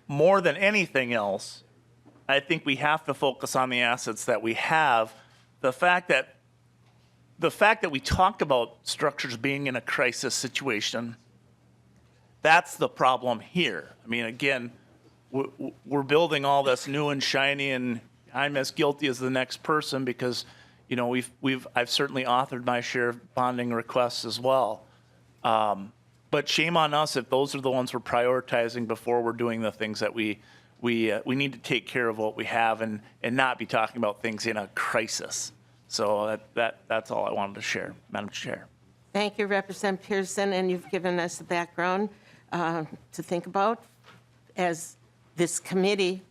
more than anything else, I think we have to focus on the assets that we have. The fact that we talk about structures being in a crisis situation, that's the problem here. I mean, again, we're building all this new and shiny, and I'm as guilty as the next person because, I've certainly authored my share of bonding requests as well. But shame on us if those are the ones we're prioritizing before we're doing the things that we need to take care of what we have and not be talking about things in a crisis. So that's all I wanted to share, Madam Chair. Thank you, Representative Pearson, and you've given us the background. to think about as this committee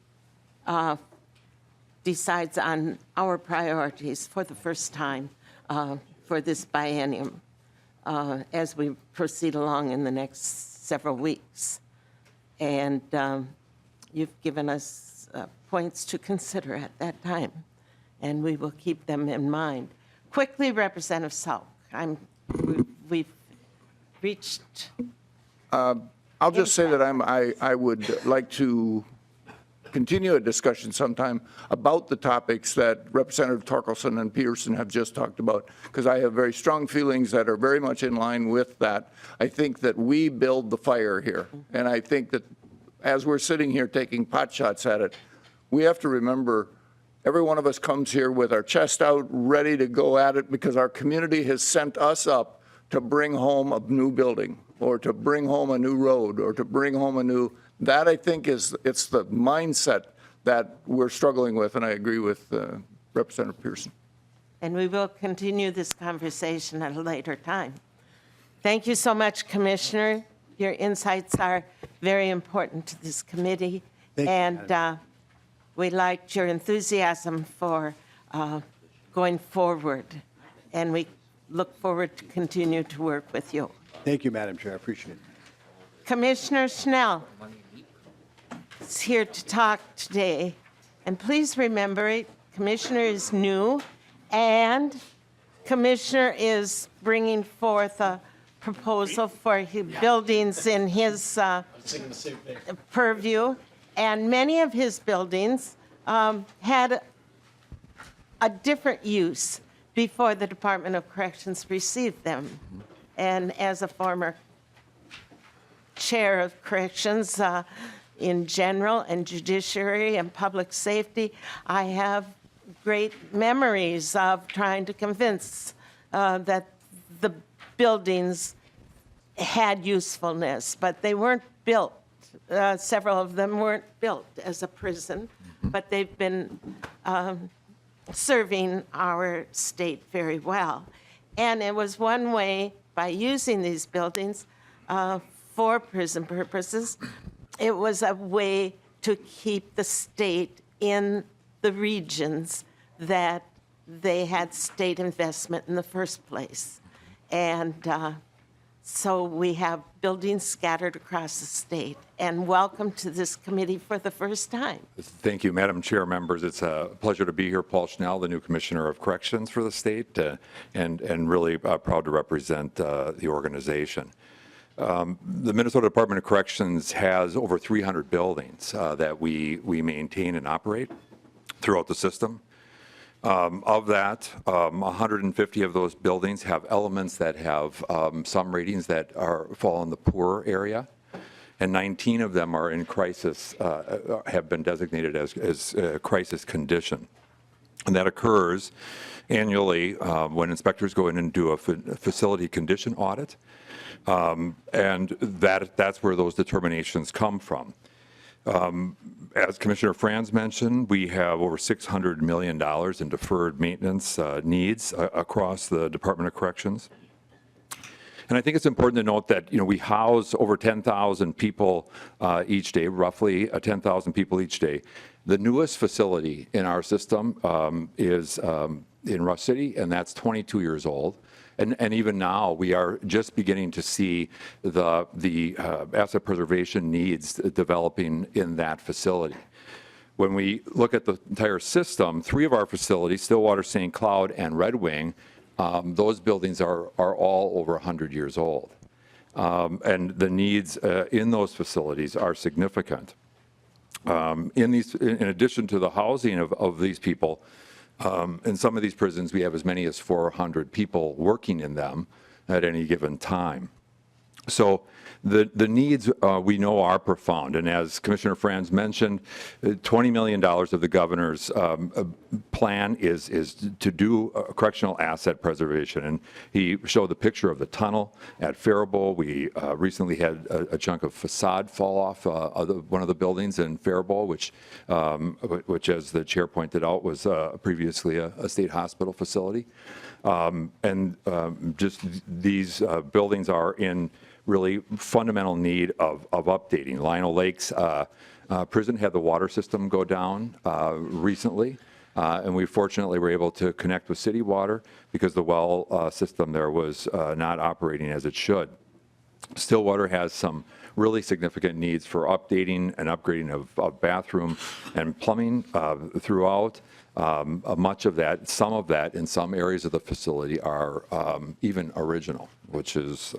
decides on our priorities for the first time for this biennium as we proceed along in the next several weeks. And you've given us points to consider at that time, and we will keep them in mind. Quickly, Representative Salk, we've reached. I'll just say that I would like to continue a discussion sometime about the topics that Representative Torkelson and Peterson have just talked about, because I have very strong feelings that are very much in line with that. I think that we build the fire here, and I think that as we're sitting here taking pot shots at it, we have to remember every one of us comes here with our chest out, ready to go at it, because our community has sent us up to bring home a new building, or to bring home a new road, or to bring home a new, that I think it's the mindset that we're struggling with, and I agree with Representative Pearson. And we will continue this conversation at a later time. Thank you so much, Commissioner. Your insights are very important to this committee. Thank you, And we liked your enthusiasm for going forward. And we look forward to continue to work with you. Thank you, Madam Chair. I appreciate it. Commissioner Schnell is here to talk today. And please remember, Commissioner is new, and Commissioner is bringing forth a proposal for buildings in his purview. And many of his buildings had a different use before the Department of Corrections received them. And as a former chair of corrections in general and judiciary and public safety, I have great memories of trying to convince that the buildings had usefulness, but they weren't built. Several of them weren't built as a prison, but they've been serving our state very well. And it was one way, by using these buildings for prison purposes, it was a way to keep the state in the regions that they had state investment in the first place. And so we have buildings scattered across the state. And welcome to this committee for the first time. Thank you, Madam Chair, members. It's a pleasure to be here. Paul Schnell, the new Commissioner of Corrections for the state, and really proud to represent the organization. The Minnesota Department of Corrections has over 300 buildings that we maintain and operate throughout the system. Of that, 150 of those buildings have elements that have some ratings that fall in the poor area, and 19 of them are in crisis, have been designated as crisis condition. And that occurs annually when inspectors go in and do a facility condition audit, and that's where those determinations come from. As Commissioner Franz mentioned, we have over $600 million in deferred maintenance needs across the Department of Corrections. And I think it's important to note that, we house over 10,000 people each day, roughly 10,000 people each day. The newest facility in our system is in Rush City, and that's 22 years old. And even now, we are just beginning to see the asset preservation needs developing in that facility. When we look at the entire system, 3 of our facilities, Stillwater, St. Cloud, and Red Wing, those buildings are all over 100 years old. And the needs in those facilities are significant. In addition to the housing of these people, in some of these prisons, we have as many as 400 people working in them at any given time. So the needs we know are profound. And as Commissioner Franz mentioned, $20 million of the governor's plan is to do correctional asset preservation. And he showed the picture of the tunnel at Faribault. We recently had a chunk of facade fall off one of the buildings in Faribault, which, as the chair pointed out, was previously a state hospital facility. Just these buildings are in really fundamental need of updating. Lionel Lakes Prison had the water system go down recently. And we fortunately were able to connect with city water because the well system there was not operating as it should. Stillwater has some really significant needs for updating and upgrading of bathroom and plumbing throughout. Much of that, some of that in some areas of the facility are even original, which is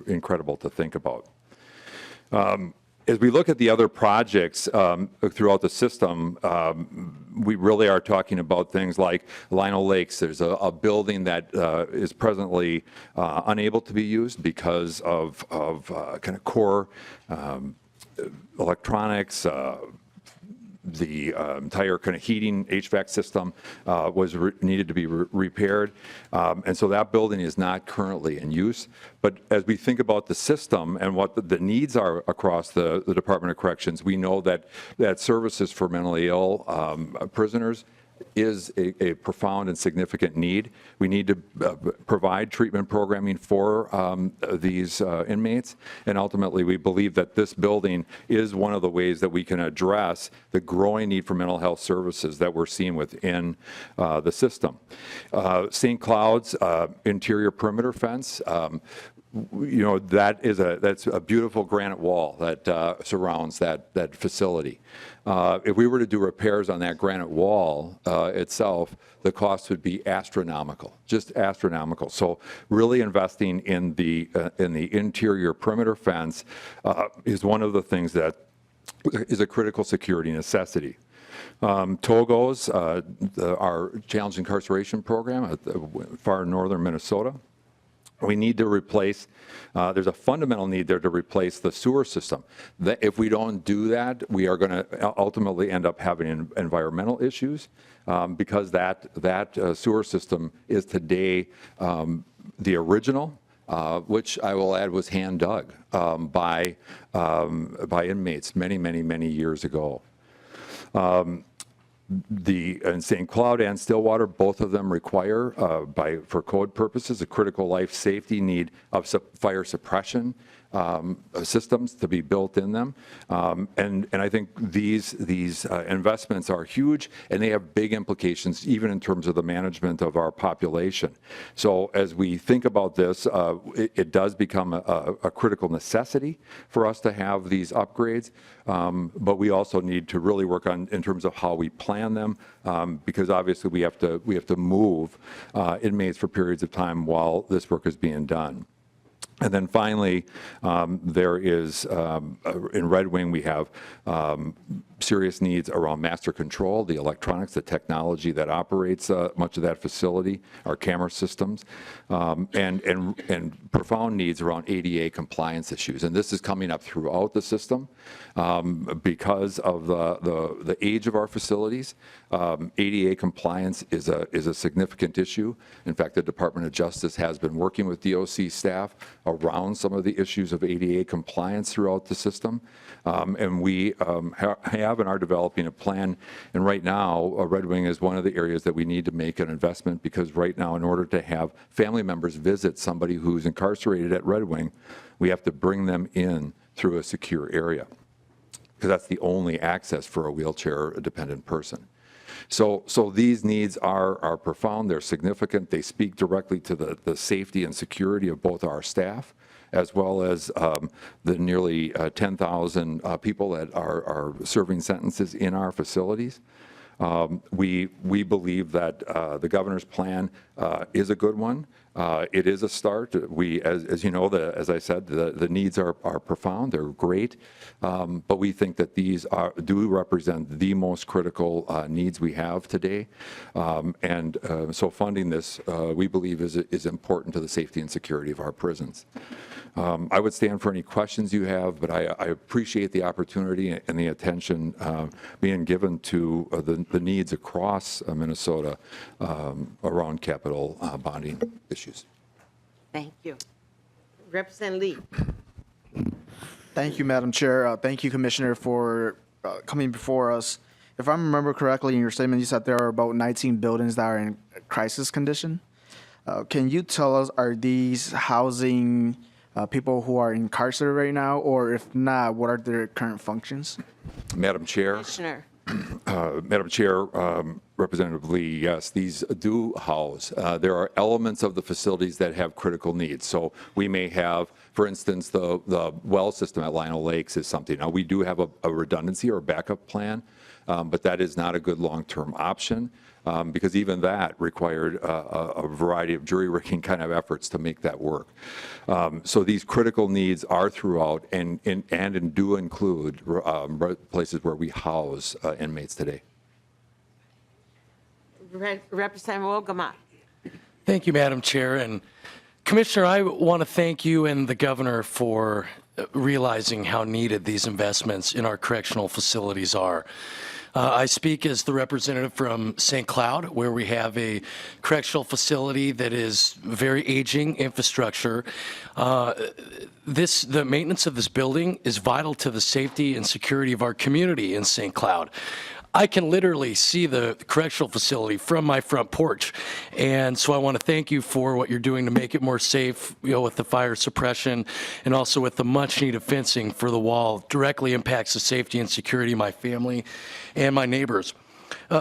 incredible to think about. As we look at the other projects throughout the system, we really are talking about things like Lionel Lakes. There's a building that is presently unable to be used because of kind of core electronics. The entire kind of heating HVAC system needed to be repaired. And so that building is not currently in use. But as we think about the system and what the needs are across the Department of Corrections, we know that services for mentally ill prisoners is a profound and significant need. We need to provide treatment programming for these inmates, and ultimately we believe that this building is one of the ways that we can address the growing need for mental health services that we're seeing within the system. St. Cloud's interior perimeter fence, that's a beautiful granite wall that surrounds that facility. If we were to do repairs on that granite wall itself, the cost would be astronomical, just astronomical. So really investing in the interior perimeter fence is one of the things that is a critical security necessity. Togo's, our challenge incarceration program at far northern Minnesota. We need to replace, there's a fundamental need there to replace the sewer system. If we don't do that, we are going to ultimately end up having environmental issues because that sewer system is today the original, which I will add was hand dug by inmates many years ago. In St. Cloud and Stillwater, both of them require, for code purposes, a critical life safety need of fire suppression systems to be built in them. And I think these investments are huge, and they have big implications even in terms of the management of our population. So as we think about this, it does become a critical necessity for us to have these upgrades, but we also need to really work on in terms of how we plan them, because obviously we have to move inmates for periods of time while this work is being done. And then finally, there is, in Red Wing, we have serious needs around master control, the electronics, the technology that operates much of that facility, our camera systems, and profound needs around ADA compliance issues. And this is coming up throughout the system because of the age of our facilities. ADA compliance is a significant issue. In fact, the Department of Justice has been working with DOC staff around some of the issues of ADA compliance throughout the system. And we have and are developing a plan. And right now, Red Wing is one of the areas that we need to make an investment, because right now, in order to have family members visit somebody who's incarcerated at Red Wing, we have to bring them in through a secure area, because that's the only access for a wheelchair-dependent person. So these needs are profound, they're significant, they speak directly to the safety and security of both our staff, as well as the nearly 10,000 people that are serving sentences in our facilities. We believe that the governor's plan is a good one. It is a start. As you know, as I said, the needs are profound. They're great, but we think that these do represent the most critical needs we have today. So funding this, we believe, is important to the safety and security of our prisons. I would stand for any questions you have, but I appreciate the opportunity and the attention being given to the needs across Minnesota around capital bonding issues. Thank you. Representative Lee. Thank you, Madam Chair. Thank you, Commissioner, for coming before us. If I remember correctly in your statement, you said there are about 19 buildings that are in crisis condition. Can you tell us, are these housing people who are incarcerated right now? Or if not, what are their current functions? Madam Chair. Commissioner. Madam Chair, Representative Lee, yes, these do house. There are elements of the facilities that have critical needs. So we may have, for instance, the well system at Lionel Lakes is something. Now, we do have a redundancy or backup plan, but that is not a good long-term option because even that required a variety of jury-rigging kind of efforts to make that work. So these critical needs are throughout and do include places where we house inmates today. Representative Wolgamott. Thank you, Madam Chair. And Commissioner, I want to thank you and the governor for realizing how needed these investments in our correctional facilities are. I speak as the representative from St. Cloud, where we have a correctional facility that is very aging infrastructure. The maintenance of this building is vital to the safety and security of our community in St. Cloud. I can literally see the correctional facility from my front porch. And so I want to thank you for what you're doing to make it more safe, with the fire suppression and also with the much needed fencing for the wall. Directly impacts the safety and security of my family and my neighbors.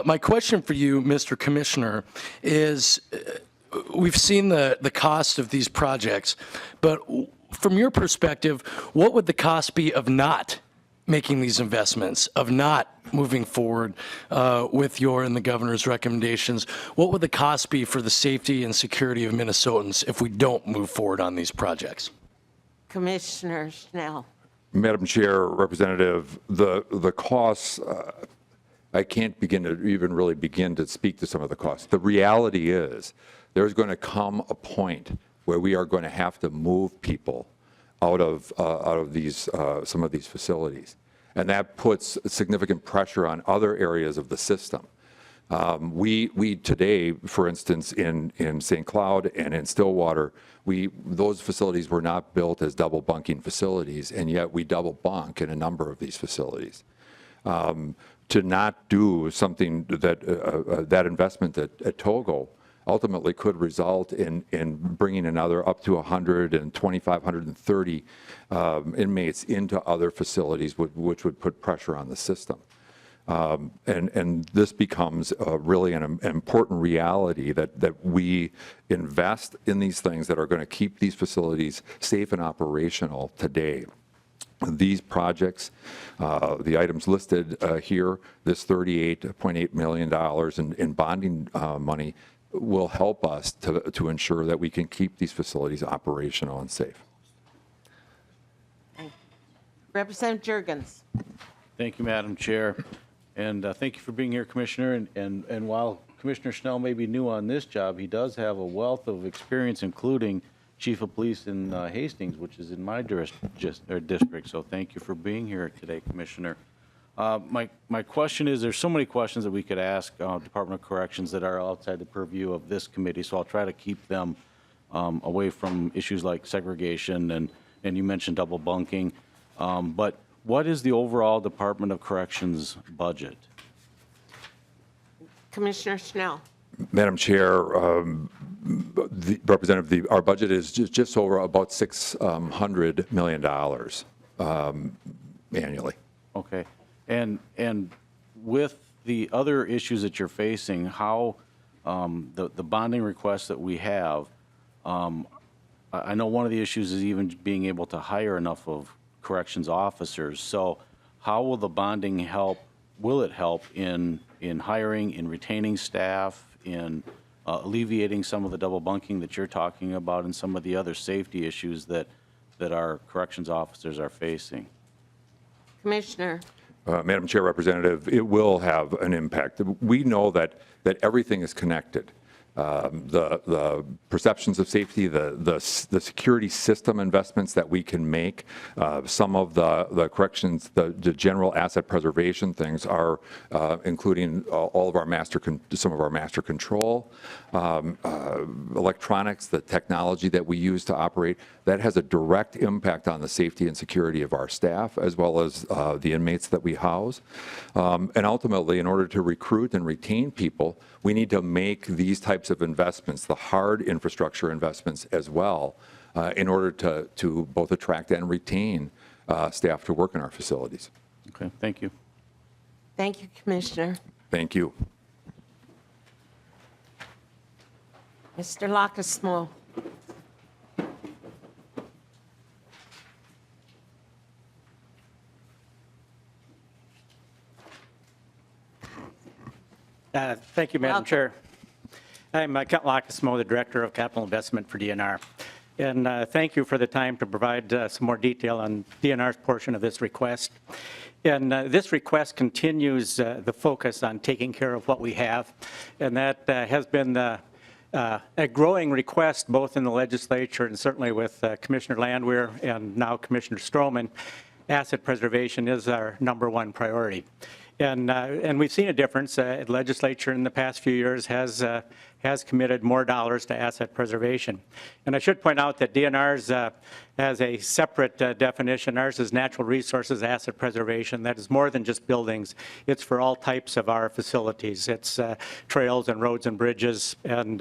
My question for you, Mr. Commissioner, is we've seen the cost of these projects, but from your perspective, what would the cost be of not making these investments, of not moving forward with your and the governor's recommendations? What would the cost be for the safety and security of Minnesotans if we don't move forward on these projects? Commissioner Schnell. Madam Chair, Representative, the costs, I can't even begin to speak to some of the costs. The reality is there's going to come a point where we are going to have to move people out of these some of these facilities, and that puts significant pressure on other areas of the system. We today, for instance, in St. Cloud and in Stillwater, those facilities were not built as double bunking facilities, and yet we double bunk in a number of these facilities. To not do something that investment at Togo ultimately could result in bringing another up to 125, 130 inmates into other facilities, which would put pressure on the system. And this becomes really an important reality that we invest in these things that are going to keep these facilities safe and operational today. These projects, the items listed here, this $38.8 million in bonding money, will help us to ensure that we can keep these facilities operational and safe. Representative Jurgens. Thank you, Madam Chair. And thank you for being here, Commissioner. And while Commissioner Schnell may be new on this job, he does have a wealth of experience, including Chief of Police in Hastings, which is in my district. So thank you for being here today, Commissioner. My question is, there's so many questions that we could ask Department of Corrections that are outside the purview of this committee, so I'll try to keep them away from issues like segregation, and you mentioned double bunking. But what is the overall Department of Corrections budget? Commissioner Schnell. Madam Chair, Representative, our budget is just over about $600 million annually. Okay. And with the other issues that you're facing, how the bonding requests that we have, I know one of the issues is even being able to hire enough of corrections officers. So how will the bonding help? Will it help in hiring, in retaining staff, in alleviating some of the double bunking that you're talking about and some of the other safety issues that our corrections officers are facing? Commissioner. Madam Chair, Representative, it will have an impact. We know that everything is connected. The perceptions of safety, the security system investments that we can make, some of the corrections, the general asset preservation things are including all of our some of our master control, electronics, the technology that we use to operate. That has a direct impact on the safety and security of our staff, as well as the inmates that we house. And ultimately, in order to recruit and retain people, we need to make these types of investments, the hard infrastructure investments as well, in order to both attract and retain staff to work in our facilities. Okay, thank you. Thank you, Commissioner. Thank you. Mr. Lockersmith. Thank you, Madam Welcome. Chair. I'm Kent Lockersmo, the Director of Capital Investment for DNR. And thank you for the time to provide some more detail on DNR's portion of this request. And this request continues the focus on taking care of what we have. And that has been a growing request both in the legislature and certainly with Commissioner Landwehr and now Commissioner Stroman. Asset preservation is our #1 priority. And we've seen a difference. The legislature in the past few years has committed more dollars to asset preservation. And I should point out that DNR's has a separate definition. Ours is natural resources asset preservation. That is more than just buildings. It's for all types of our facilities. It's trails and roads and bridges and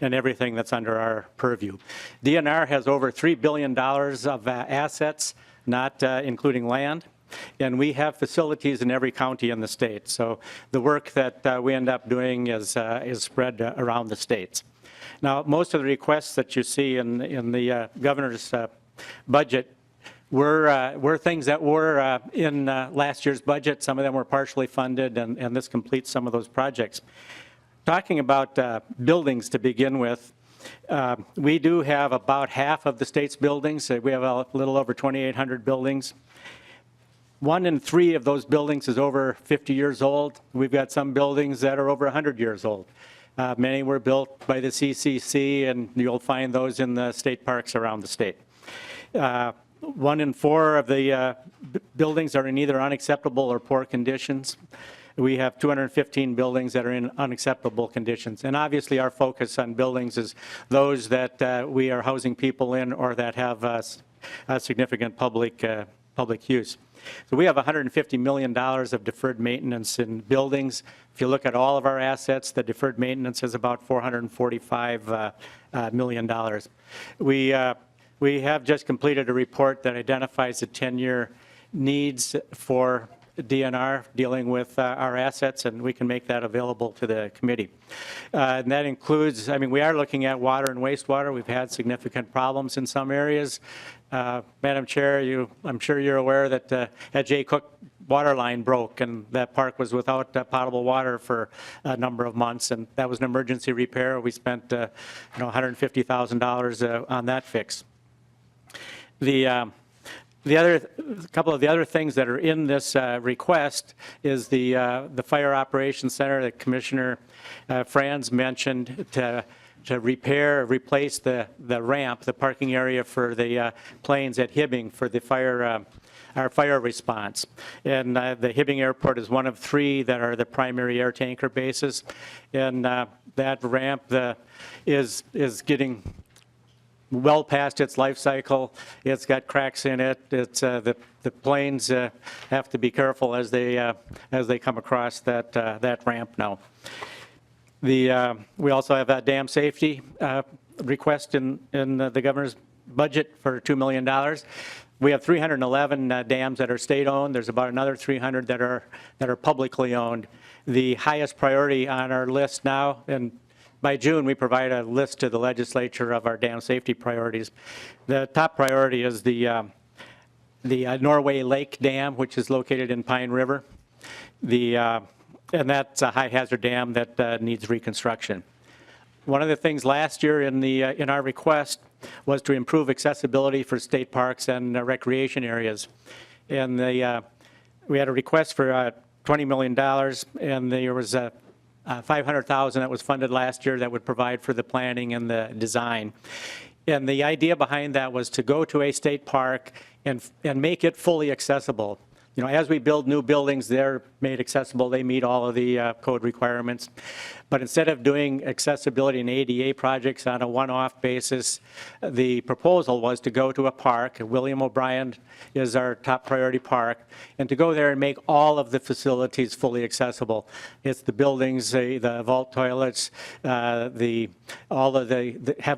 everything that's under our purview. DNR has over $3 billion of assets, not including land. And we have facilities in every county in the state. So the work that we end up doing is spread around the states. Now, most of the requests that you see in the governor's budget were things that were in last year's budget. Some of them were partially funded, and this completes some of those projects. Talking about buildings to begin with, we do have about half of the state's buildings. We have a little over 2,800 buildings. 1 in 3 of those buildings is over 50 years old. We've got some buildings that are over 100 years old. Many were built by the CCC, and you'll find those in the state parks around the state. 1 in 4 of the buildings are in either unacceptable or poor conditions. We have 215 buildings that are in unacceptable conditions. And obviously our focus on buildings is those that we are housing people in or that have significant public use. So we have $150 million of deferred maintenance in buildings. If you look at all of our assets, the deferred maintenance is about $445 million. We have just completed a report that identifies the 10-year needs for DNR dealing with our assets, and we can make that available to the committee. And that includes, I mean, we are looking at water and wastewater. We've had significant problems in some areas. Madam Chair, I'm sure you're aware that at Jay Cook, water line broke, and that park was without potable water for a number of months, and that was an emergency repair. We spent $150,000 on that fix. A couple of the other things that are in this request is the Fire Operations Center that Commissioner Franz mentioned to replace the ramp, the parking area for the planes at Hibbing for the our fire response. And the Hibbing Airport is one of 3 that are the primary air tanker bases. And that ramp is getting well past its life cycle. It's got cracks in it. It's the planes have to be careful as they come across that ramp now. We also have a dam safety request in the governor's budget for $2 million. We have 311 dams that are state-owned. There's about another 300 that are publicly owned. The highest priority on our list now, and by June, we provide a list to the legislature of our dam safety priorities. The top priority is the Norway Lake Dam, which is located in Pine River. And that's a high hazard dam that needs reconstruction. One of the things last year in our request was to improve accessibility for state parks and recreation areas. And we had a request for $20 million, and there was $500,000 that was funded last year that would provide for the planning and the design. And the idea behind that was to go to a state park and make it fully accessible. as we build new buildings, they're made accessible, they meet all of the code requirements. But instead of doing accessibility and ADA projects on a one-off basis, the proposal was to go to a park. William O'Brien is our top priority park, and to go there and make all of the facilities fully accessible. It's the buildings, the vault toilets, have the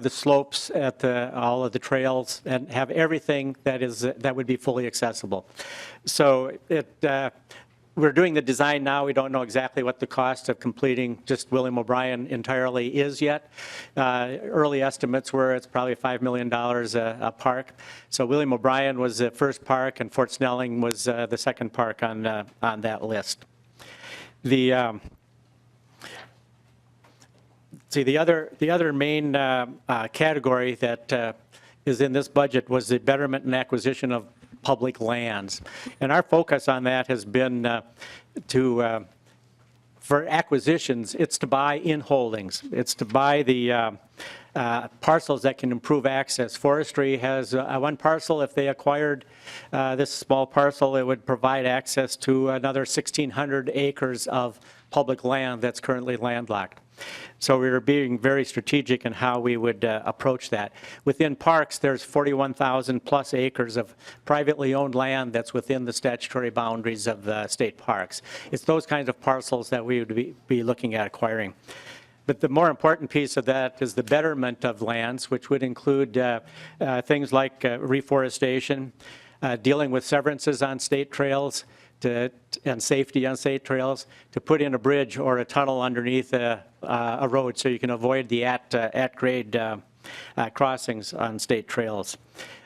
slopes at all of the trails, and have everything that would be fully accessible. So we're doing the design now. We don't know exactly what the cost of completing just William O'Brien entirely is yet. Early estimates were it's probably $5 million a park. So William O'Brien was the first park, and Fort Snelling was the second park on that list. The other main category that is in this budget was the betterment and acquisition of public lands. And our focus on that has been for acquisitions, it's to buy in holdings. It's to buy the parcels that can improve access. Forestry has one parcel. If they acquired this small parcel, it would provide access to another 1,600 acres of public land that's currently landlocked. So we were being very strategic in how we would approach that. Within parks, there's 41,000 plus acres of privately owned land that's within the statutory boundaries of the state parks. It's those kinds of parcels that we would be looking at acquiring. But the more important piece of that is the betterment of lands, which would include things like reforestation, dealing with severances on state trails, and safety on state trails, to put in a bridge or a tunnel underneath a road so you can avoid the at-grade crossings on state trails.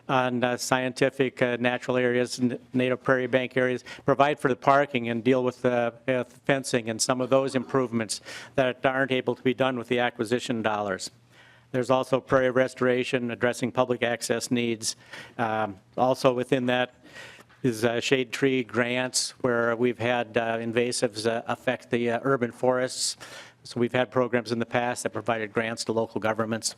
On scientific natural areas, native prairie bank areas, provide for the parking and deal with the fencing and some of those improvements that aren't able to be done with the acquisition dollars. There's also prairie restoration, addressing public access needs. Also within that is shade tree grants, where we've had invasives affect the urban forests. So we've had programs in the past that provided grants to local governments.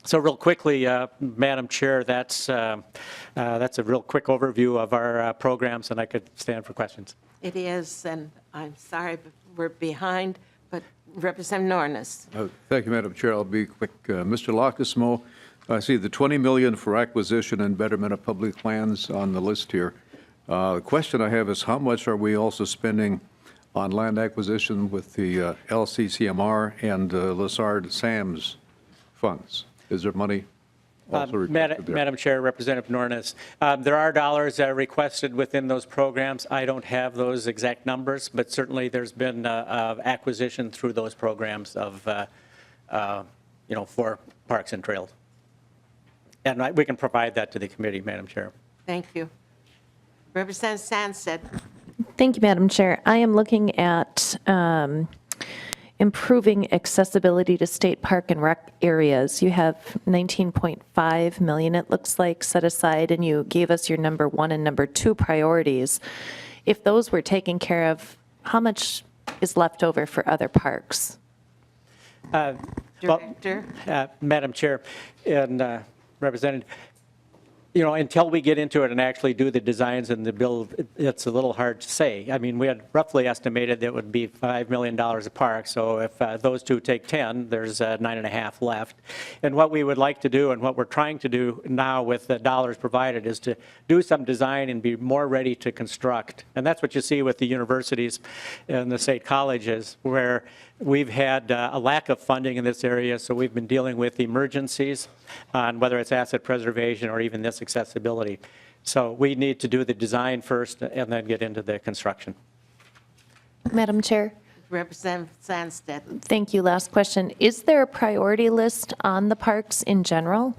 So real quickly, Madam Chair, that's a real quick overview of our programs, and I could stand for questions. It is, and I'm sorry but we're behind, but Representative Nornes. Thank you, Madam Chair. I'll be quick. Mr. Lockismo, I see the $20 million for acquisition and betterment of public lands on the list here. The question I have is, how much are we also spending on land acquisition with the LCCMR and Lessard SAMS funds? Is there money also requested there? Madam Chair, Representative Nornes, there are dollars requested within those programs. I don't have those exact numbers, but certainly there's been acquisition through those programs of, for parks and trails. And we can provide that to the committee, Madam Chair. Thank you. Representative Sandsted. Thank you, Madam Chair. I am looking at improving accessibility to state park and rec areas. You have 19.5 million, it looks like, set aside, and you gave us your number 1 and number 2 priorities. If those were taken care of, how much is left over for other parks? Director. Madam Chair and Representative, until we get into it and actually do the designs and the build, it's a little hard to say. I mean, we had roughly estimated that it would be $5 million a park. So if those two take 10, there's 9.5 left. And what we would like to do, and what we're trying to do now with the dollars provided, is to do some design and be more ready to construct. And that's what you see with the universities and the state colleges, where we've had a lack of funding in this area, so we've been dealing with emergencies on whether it's asset preservation or even this accessibility. So we need to do the design first and then get into the construction. Madam Chair. Representative Sandsted. Thank you. Last question. Is there a priority list on the parks in general?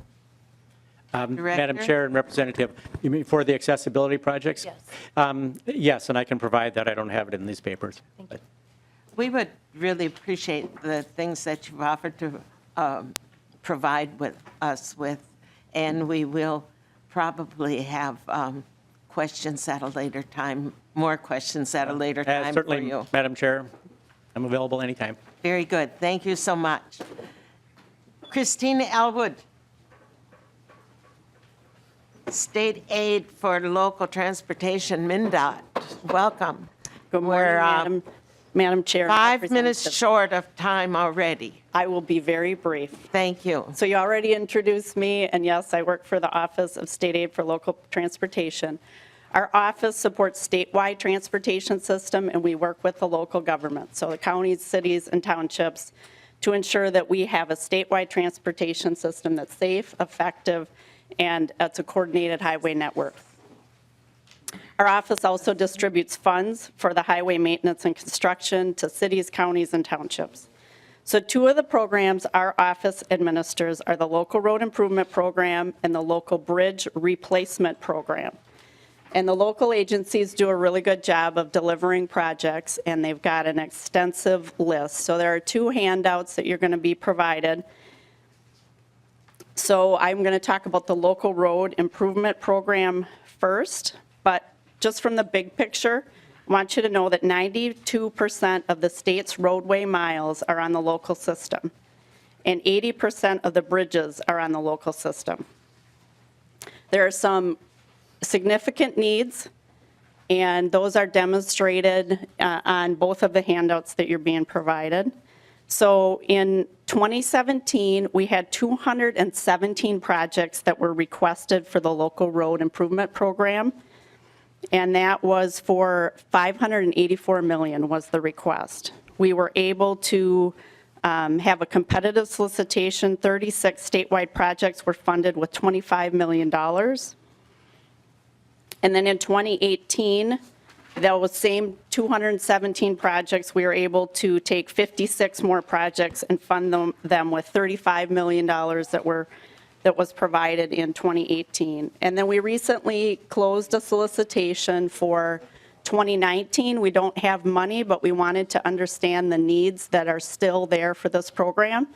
Madam Chair and Representative, you mean for the accessibility projects? Yes. Yes, and I can provide that. I don't have it in these papers. Thank you. We would really appreciate the things that you've offered to provide us with, and we will probably have questions at a later time, more questions at a later time for Certainly, you. Madam Chair, I'm available anytime. Very good. Thank you so much. Christina Elwood. State Aid for Local Transportation, MnDOT. Welcome. Good morning, We're Madam Chair. and 5 minutes Representative. short of time already. I will be very brief. Thank you. So you already introduced me, and yes, I work for the Office of State Aid for Local Transportation. Our office supports statewide transportation system, and we work with the local government, so the counties, cities, and townships, to ensure that we have a statewide transportation system that's safe, effective, and it's a coordinated highway network. Our office also distributes funds for the highway maintenance and construction to cities, counties, and townships. So two of the programs our office administers are the Local Road Improvement Program and the Local Bridge Replacement Program. And the local agencies do a really good job of delivering projects, and they've got an extensive list. So there are two handouts that you're going to be provided. So I'm going to talk about the Local Road Improvement Program first, but just from the big picture, I want you to know that 92% of the state's roadway miles are on the local system, and 80% of the bridges are on the local system. There are some significant needs, and those are demonstrated on both of the handouts that you're being provided. So in 2017, we had 217 projects that were requested for the Local Road Improvement Program, and that was for $584 million was the request. We were able to have a competitive solicitation. 36 statewide projects were funded with $25 million. And then in 2018, those same 217 projects, we were able to take 56 more projects and fund them with $35 million that was provided in 2018. And then we recently closed a solicitation for 2019. We don't have money, but we wanted to understand the needs that are still there for this program.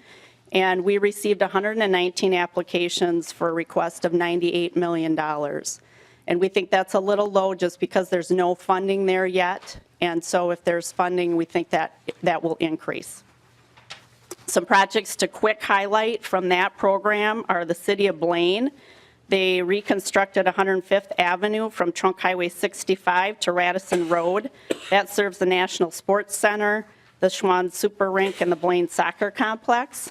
And we received 119 applications for a request of $98 million. And we think that's a little low just because there's no funding there yet. And so if there's funding, we think that will increase. Some projects to quick highlight from that program are the City of Blaine. They reconstructed 105th Avenue from Trunk Highway 65 to Radisson Road. That serves the National Sports Center, the Schwann Super Rink, and the Blaine Soccer Complex.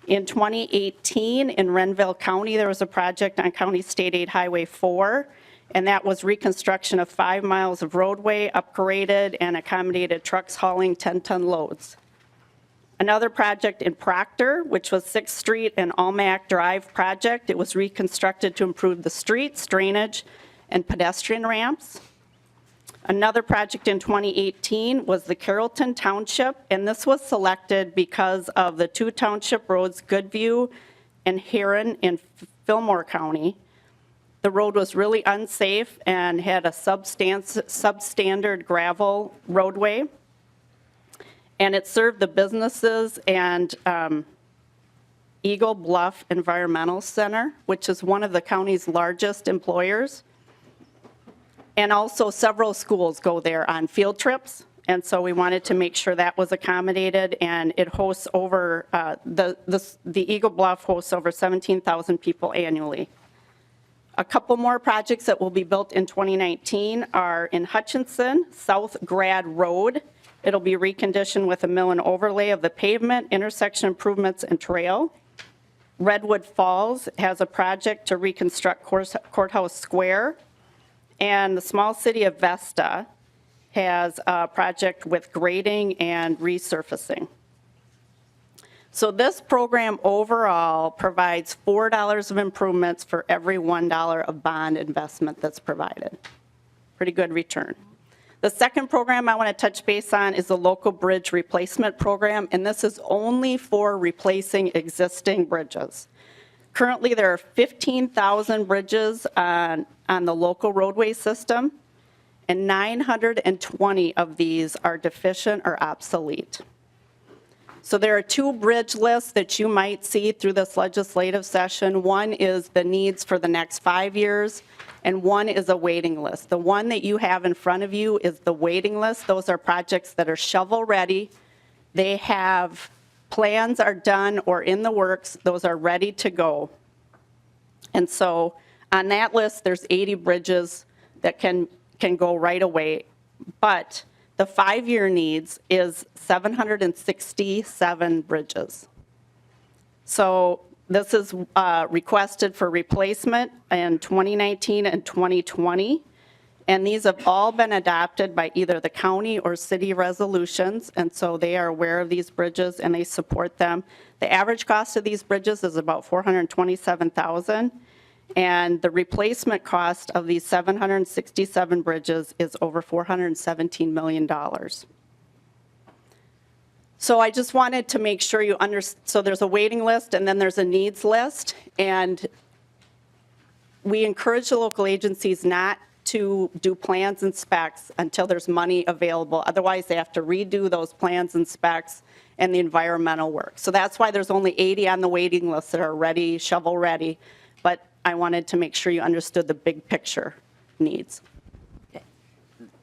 In 2018, in Renville County, there was a project on County State Aid Highway 4, and that was reconstruction of 5 miles of roadway, upgraded and accommodated trucks hauling 10-ton loads. Another project in Proctor, which was 6th Street and Almac Drive project. It was reconstructed to improve the streets, drainage, and pedestrian ramps. Another project in 2018 was the Carrollton Township, and this was selected because of the two township roads, Goodview and Heron in Fillmore County. The road was really unsafe and had a substandard gravel roadway. And it served the businesses and Eagle Bluff Environmental Center, which is one of the county's largest employers. And also several schools go there on field trips. And so we wanted to make sure that was accommodated, and it hosts over, the Eagle Bluff hosts over 17,000 people annually. A couple more projects that will be built in 2019 are in Hutchinson, South Grad Road. It'll be reconditioned with a mill and overlay of the pavement, intersection improvements, and trail. Redwood Falls has a project to reconstruct Courthouse Square. And the small city of Vesta has a project with grading and resurfacing. So this program overall provides $4 of improvements for every $1 of bond investment that's provided. Pretty good return. The second program I want to touch base on is the Local Bridge Replacement Program, and this is only for replacing existing bridges. Currently, there are 15,000 bridges on the local roadway system, and 920 of these are deficient or obsolete. So there are two bridge lists that you might see through this legislative session. One is the needs for the next 5 years, and one is a waiting list. The one that you have in front of you is the waiting list. Those are projects that are shovel-ready. They have plans are done or in the works. Those are ready to go. And so on that list, there's 80 bridges that can go right away, but the 5-year needs is 767 bridges. So this is requested for replacement in 2019 and 2020. And these have all been adopted by either the county or city resolutions, and so they are aware of these bridges and they support them. The average cost of these bridges is about $427,000, and the replacement cost of these 767 bridges is over $417 million. So I just wanted to make sure you understand, so there's a waiting list and then there's a needs list, and we encourage the local agencies not to do plans and specs until there's money available. Otherwise, they have to redo those plans and specs and the environmental work. So that's why there's only 80 on the waiting list that are ready, shovel ready. But I wanted to make sure you understood the big picture needs.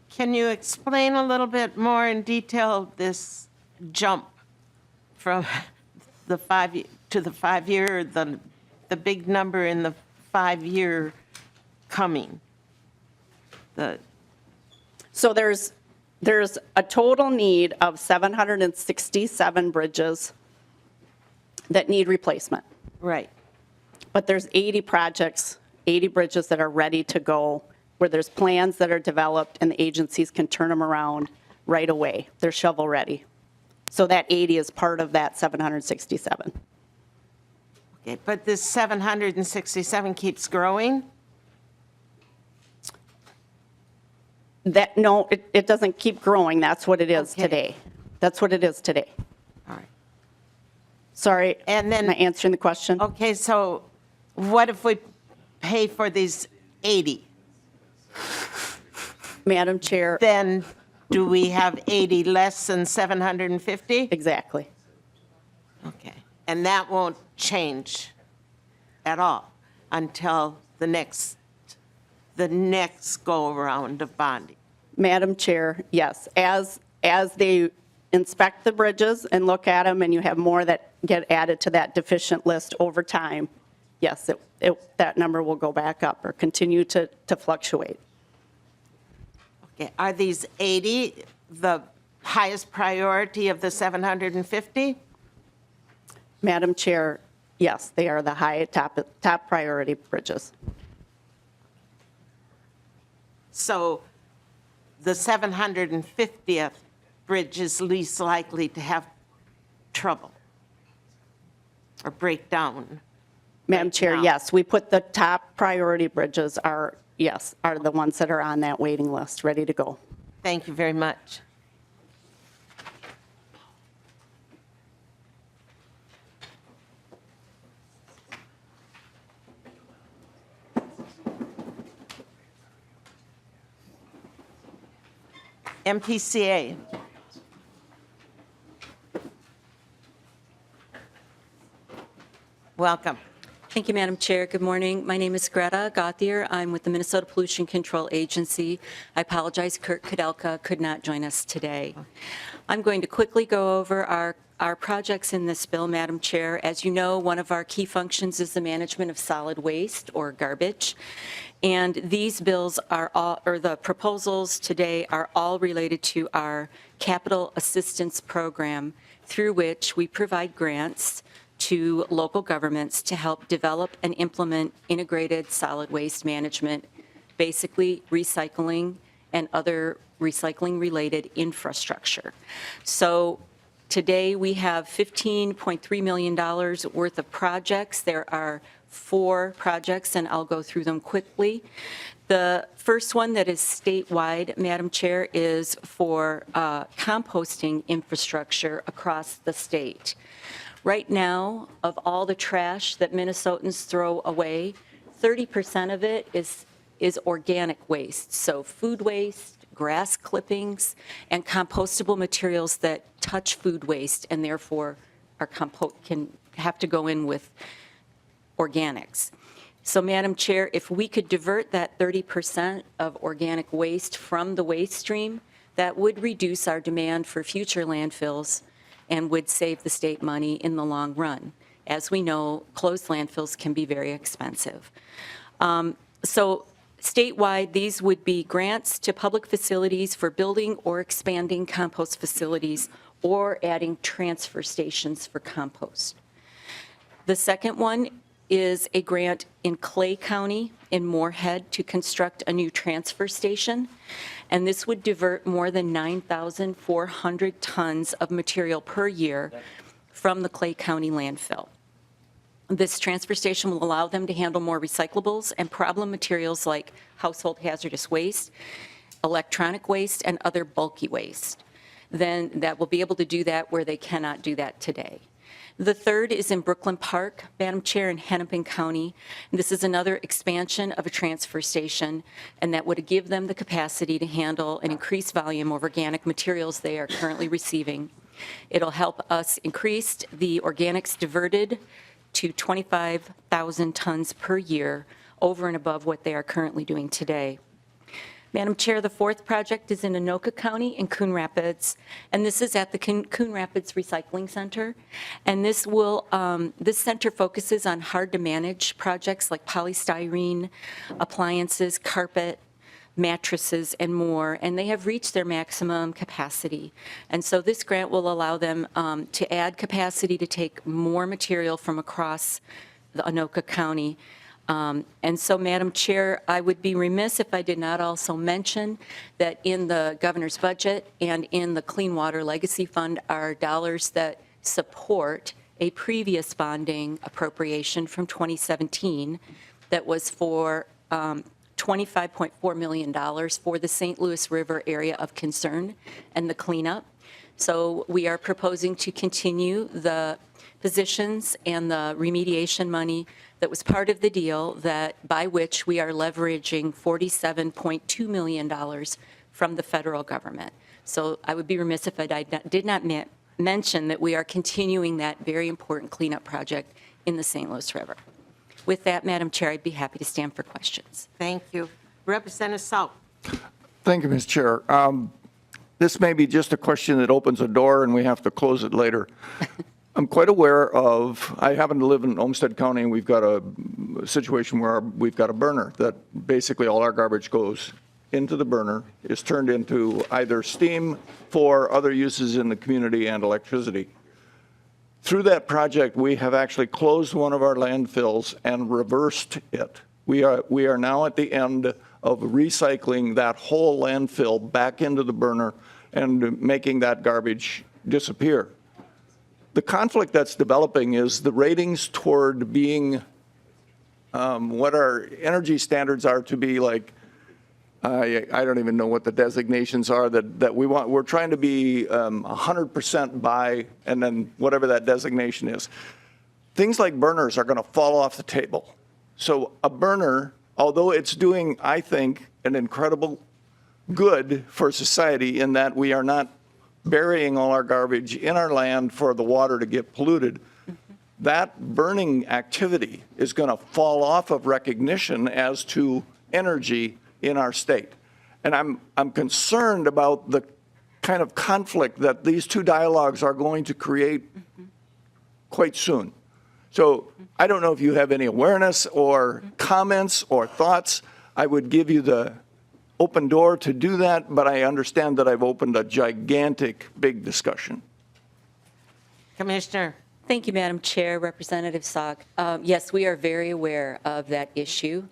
Can you explain a little bit more in detail this jump from the 5 to the 5-year, the big number in the 5-year coming? So there's a total need of 767 bridges that need replacement. Right. But there's 80 projects, 80 bridges that are ready to go, where there's plans that are developed and the agencies can turn them around right away. They're shovel ready. So that 80 is part of that 767. Okay, but this 767 keeps growing? No, it doesn't keep growing. That's what it is today. That's what it is today. All right. Sorry, And then- am I answering the question? Okay, so what if we pay for these 80? Madam Chair, Then do we have 80 less than 750? exactly. Okay. And that won't change at all until the next go-around of bonding? Madam Chair, yes. As they inspect the bridges and look at them, and you have more that get added to that deficient list over time, yes, that number will go back up or continue to fluctuate. Okay, are these 80 the highest priority of the 750? Madam Chair, yes, they are the high top priority bridges. So the 750th bridge is least likely to have trouble or break down? Madam Chair, now. yes, we put the top priority bridges are the ones that are on that waiting list, ready to go. Thank you very much. MPCA. Welcome. Thank you, Madam Chair. Good morning. My name is Greta Gauthier. I'm with the Minnesota Pollution Control Agency. I apologize, Kurt Kudelka could not join us today. I'm going to quickly go over our projects in this bill, Madam Chair. As you know, one of our key functions is the management of solid waste or garbage. And these bills are all, or the proposals today are all related to our capital assistance program, through which we provide grants to local governments to help develop and implement integrated solid waste management, basically recycling and other recycling-related infrastructure. So today we have $15.3 million worth of projects. There are 4 projects, and I'll go through them quickly. The first one that is statewide, Madam Chair, is for composting infrastructure across the state. Right now, of all the trash that Minnesotans throw away, 30% of it is organic waste. So food waste, grass clippings, and compostable materials that touch food waste and therefore can have to go in with organics. So, Madam Chair, if we could divert that 30% of organic waste from the waste stream, that would reduce our demand for future landfills and would save the state money in the long run. As we know, closed landfills can be very expensive. So statewide, these would be grants to public facilities for building or expanding compost facilities or adding transfer stations for compost. The second one is a grant in Clay County in Moorhead to construct a new transfer station, and this would divert more than 9,400 tons of material per year from the Clay County landfill. This transfer station will allow them to handle more recyclables and problem materials like household hazardous waste, electronic waste, and other bulky waste. Then that will be able to do that where they cannot do that today. The third is in Brooklyn Park, Madam Chair, in Hennepin County. This is another expansion of a transfer station, and that would give them the capacity to handle an increased volume of organic materials they are currently receiving. It'll help us increase the organics diverted to 25,000 tons per year, over and above what they are currently doing today. Madam Chair, the fourth project is in Anoka County in Coon Rapids, and this is at the Coon Rapids Recycling Center. And this center focuses on hard-to-manage projects like polystyrene, appliances, carpet, mattresses, and more, and they have reached their maximum capacity. And so this grant will allow them to add capacity to take more material from across the Anoka County. And so, Madam Chair, I would be remiss if I did not also mention that in the governor's budget and in the Clean Water Legacy Fund are dollars that support a previous bonding appropriation from 2017 that was for $25.4 million for the St. Louis River area of concern and the cleanup. So we are proposing to continue the positions and the remediation money that was part of the deal that by which we are leveraging $47.2 million from the federal government. So I would be remiss if I did not mention that we are continuing that very important cleanup project in the St. Louis River. With that, Madam Chair, I'd be happy to stand for questions. Thank you. Representative Salk. Thank you, Ms. Chair. This may be just a question that opens a door and we have to close it later. I'm quite aware of, I happen to live in Olmsted County, and we've got a situation where we've got a burner that basically all our garbage goes into the burner, is turned into either steam for other uses in the community and electricity. Through that project, we have actually closed one of our landfills and reversed it. We are now at the end of recycling that whole landfill back into the burner and making that garbage disappear. The conflict that's developing is the ratings toward being what our energy standards are to be like. I don't even know what the designations are that we want. We're trying to be 100% by, and then whatever that designation is. Things like burners are going to fall off the table. So a burner, although it's doing, I think, an incredible good for society in that we are not burying all our garbage in our land for the water to get polluted, that burning activity is going to fall off of recognition as to energy in our state. And I'm concerned about the kind of conflict that these two dialogues are going to create quite soon. So I don't know if you have any awareness or comments or thoughts. I would give you the open door to do that, but I understand that I've opened a gigantic, big discussion. Commissioner. Thank you, Madam Chair, Representative Salk. Yes, we are very aware of that issue.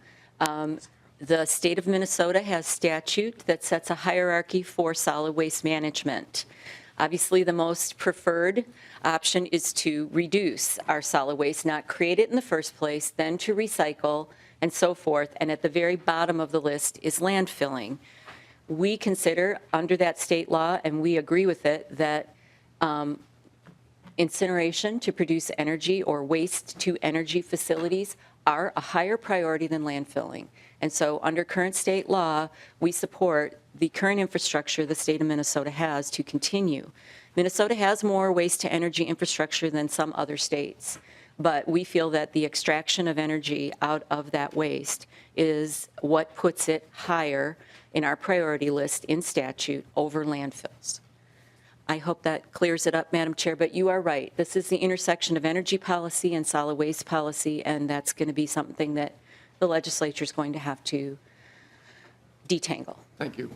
The state of Minnesota has statute that sets a hierarchy for solid waste management. Obviously, the most preferred option is to reduce our solid waste, not create it in the first place, then to recycle, and so forth. And at the very bottom of the list is landfilling. We consider under that state law, and we agree with it, that incineration to produce energy or waste to energy facilities are a higher priority than landfilling. And so under current state law, we support the current infrastructure the state of Minnesota has to continue. Minnesota has more waste to energy infrastructure than some other states, but we feel that the extraction of energy out of that waste is what puts it higher in our priority list in statute over landfills. I hope that clears it up, Madam Chair, but you are right. This is the intersection of energy policy and solid waste policy, and that's going to be something that the legislature is going to have to detangle. Thank you.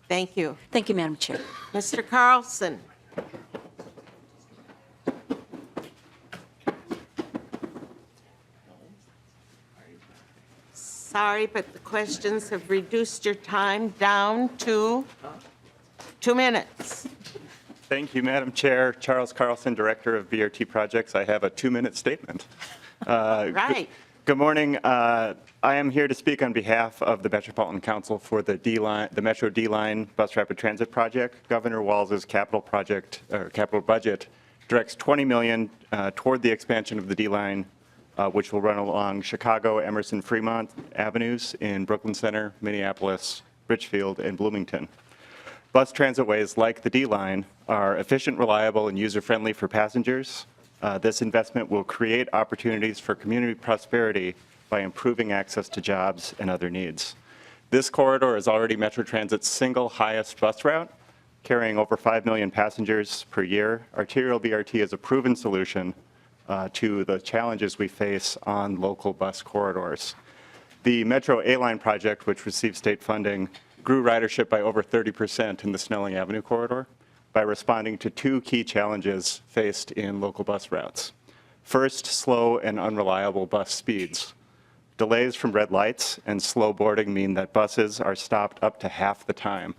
Thank you. Thank you, Madam Chair. Mr. Carlson? Sorry, but the questions have reduced your time down to 2 minutes. Thank you, Madam Chair. Charles Carlson, Director of BRT Projects. I have a 2-minute statement. Right. Good morning. I am here to speak on behalf of the Metropolitan Council for the Metro D-Line Bus Rapid Transit Project. Governor Walz's capital budget directs $20 million toward the expansion of the D-Line, which will run along Chicago, Emerson, Fremont Avenues in Brooklyn Center, Minneapolis, Richfield, and Bloomington. Bus transitways like the D-Line are efficient, reliable, and user-friendly for passengers. This investment will create opportunities for community prosperity by improving access to jobs and other needs. This corridor is already Metro Transit's single highest bus route, carrying over 5 million passengers per year. Arterial BRT is a proven solution to the challenges we face on local bus corridors. The Metro A-Line project, which received state funding, grew ridership by over 30% in the Snelling Avenue corridor by responding to 2 key challenges faced in local bus routes. First, slow and unreliable bus speeds. Delays from red lights and slow boarding mean that buses are stopped up to half the time.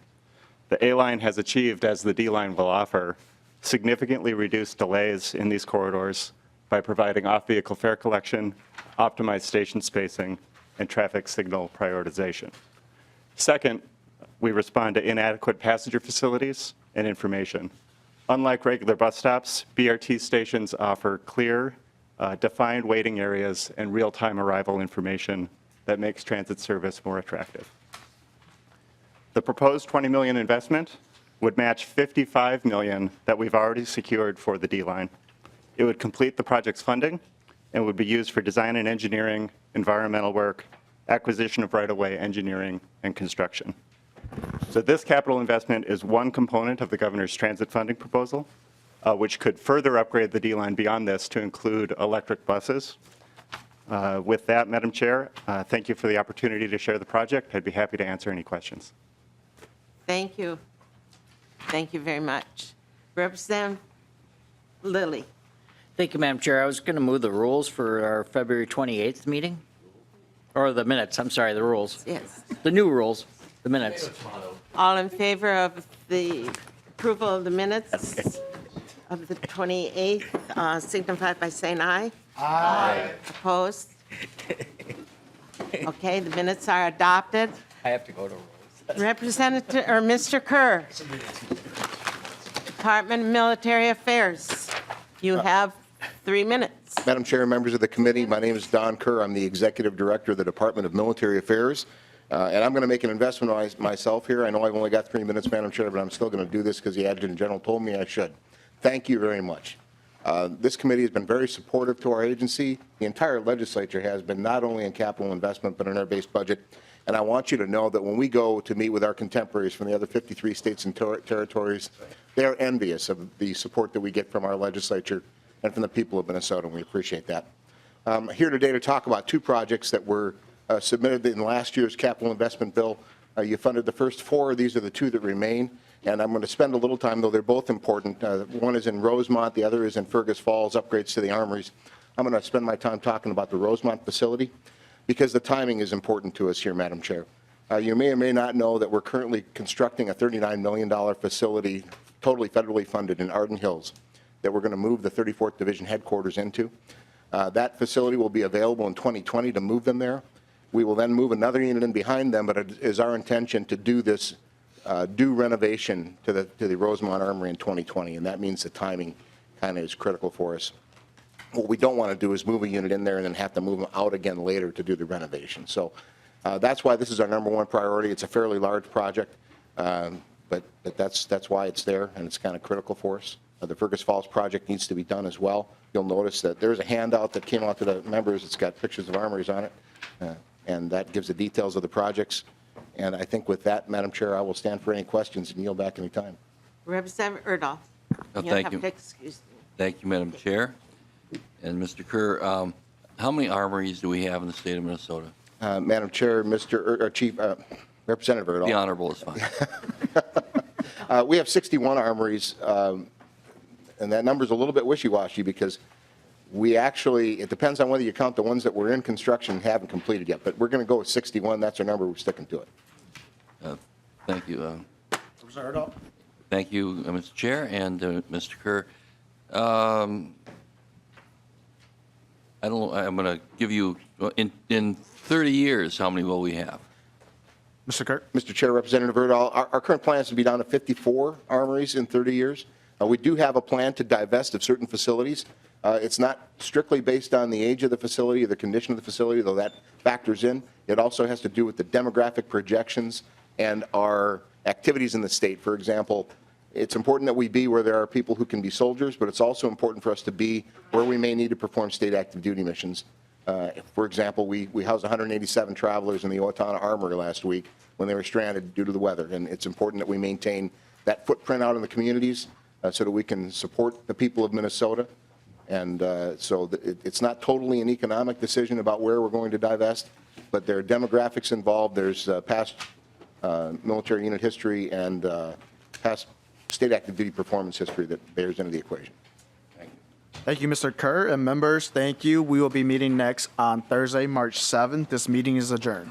The A-Line has achieved, as the D-Line will offer, significantly reduced delays in these corridors by providing off-vehicle fare collection, optimized station spacing, and traffic signal prioritization. Second, we respond to inadequate passenger facilities and information. Unlike regular bus stops, BRT stations offer clear, defined waiting areas and real-time arrival information that makes transit service more attractive. The proposed $20 million investment would match $55 million that we've already secured for the D-Line. It would complete the project's funding and would be used for design and engineering, environmental work, acquisition of right-of-way engineering, and construction. So this capital investment is one component of the governor's transit funding proposal, which could further upgrade the D-Line beyond this to include electric buses. With that, Madam Chair, thank you for the opportunity to share the project. I'd be happy to answer any questions. Thank you. Thank you very much. Representative Lilly. Thank you, Madam Chair. I was going to move the rules for our February 28th meeting, or the minutes, I'm sorry, the rules. Yes. The new rules, the minutes. All in favor of the approval of the minutes of the 28th, signify by saying aye. Aye. Opposed? Okay, the minutes are adopted. I have to go to rules. Representative, or Mr. Kerr, Department of Military Affairs, you have 3 minutes. Madam Chair, members of the committee, my name is Don Kerr. I'm the Executive Director of the Department of Military Affairs, and I'm going to make an investment myself here. I know I've only got 3 minutes, Madam Chair, but I'm still going to do this because the Adjutant General told me I should. Thank you very much. This committee has been very supportive to our agency. The entire legislature has been, not only in capital investment, but in our base budget. And I want you to know that when we go to meet with our contemporaries from the other 53 states and territories, they're envious of the support that we get from our legislature and from the people of Minnesota, and we appreciate that. I'm here today to talk about 2 projects that were submitted in last year's capital investment bill. You funded the first 4. These are the 2 that remain. And I'm going to spend a little time, though they're both important. One is in Rosemont, the other is in Fergus Falls, upgrades to the armories. I'm going to spend my time talking about the Rosemont facility because the timing is important to us here, Madam Chair. You may or may not know that we're currently constructing a $39 million facility, totally federally funded, in Arden Hills, that we're going to move the 34th Division headquarters into. That facility will be available in 2020 to move them there. We will then move another unit in behind them, but it is our intention to do this renovation to the Rosemont Armory in 2020, and that means the timing kind of is critical for us. What we don't want to do is move a unit in there and then have to move them out again later to do the renovation. So that's why this is our #1 priority. It's a fairly large project, but that's why it's there, and it's kind of critical for us. The Fergus Falls project needs to be done as well. You'll notice that there's a handout that came out to the members. It's got pictures of armories on it, and that gives the details of the projects. And I think with that, Madam Chair, I will stand for any questions and yield back any time. Representative Erdahl. Thank you. Excuse me. Thank you, Madam Chair. And Mr. Kerr, How many armories do we have in the state of Minnesota? Madam Chair, Chief Representative Erdahl. The honorable is fine. We have 61 armories, and that number's a little bit wishy-washy because we actually, it depends on whether you count the ones that were in construction and haven't completed yet, but we're going to go with 61. That's our number. We're sticking to it. Thank you. Representative Erdahl. Thank you, Mr. Chair, and Mr. Kerr. I'm going to give you, in 30 years, how many will we have? Mr. Kirk? Mr. Chair, Representative Erdahl, our current plan is to be down to 54 armories in 30 years. We do have a plan to divest of certain facilities. It's not strictly based on the age of the facility or the condition of the facility, though that factors in. It also has to do with the demographic projections and our activities in the state. For example, it's important that we be where there are people who can be soldiers, but it's also important for us to be where we may need to perform state active duty missions. For example, we housed 187 travelers in the Owatonna Armory last week when they were stranded due to the weather, and it's important that we maintain that footprint out in the communities so that we can support the people of Minnesota. And so it's not totally an economic decision about where we're going to divest, but there are demographics involved. There's past military unit history and past state active duty performance history that bears into the equation. Thank you, Mr. Kerr. And members, thank you. We will be meeting next on Thursday, March 7th. This meeting is adjourned.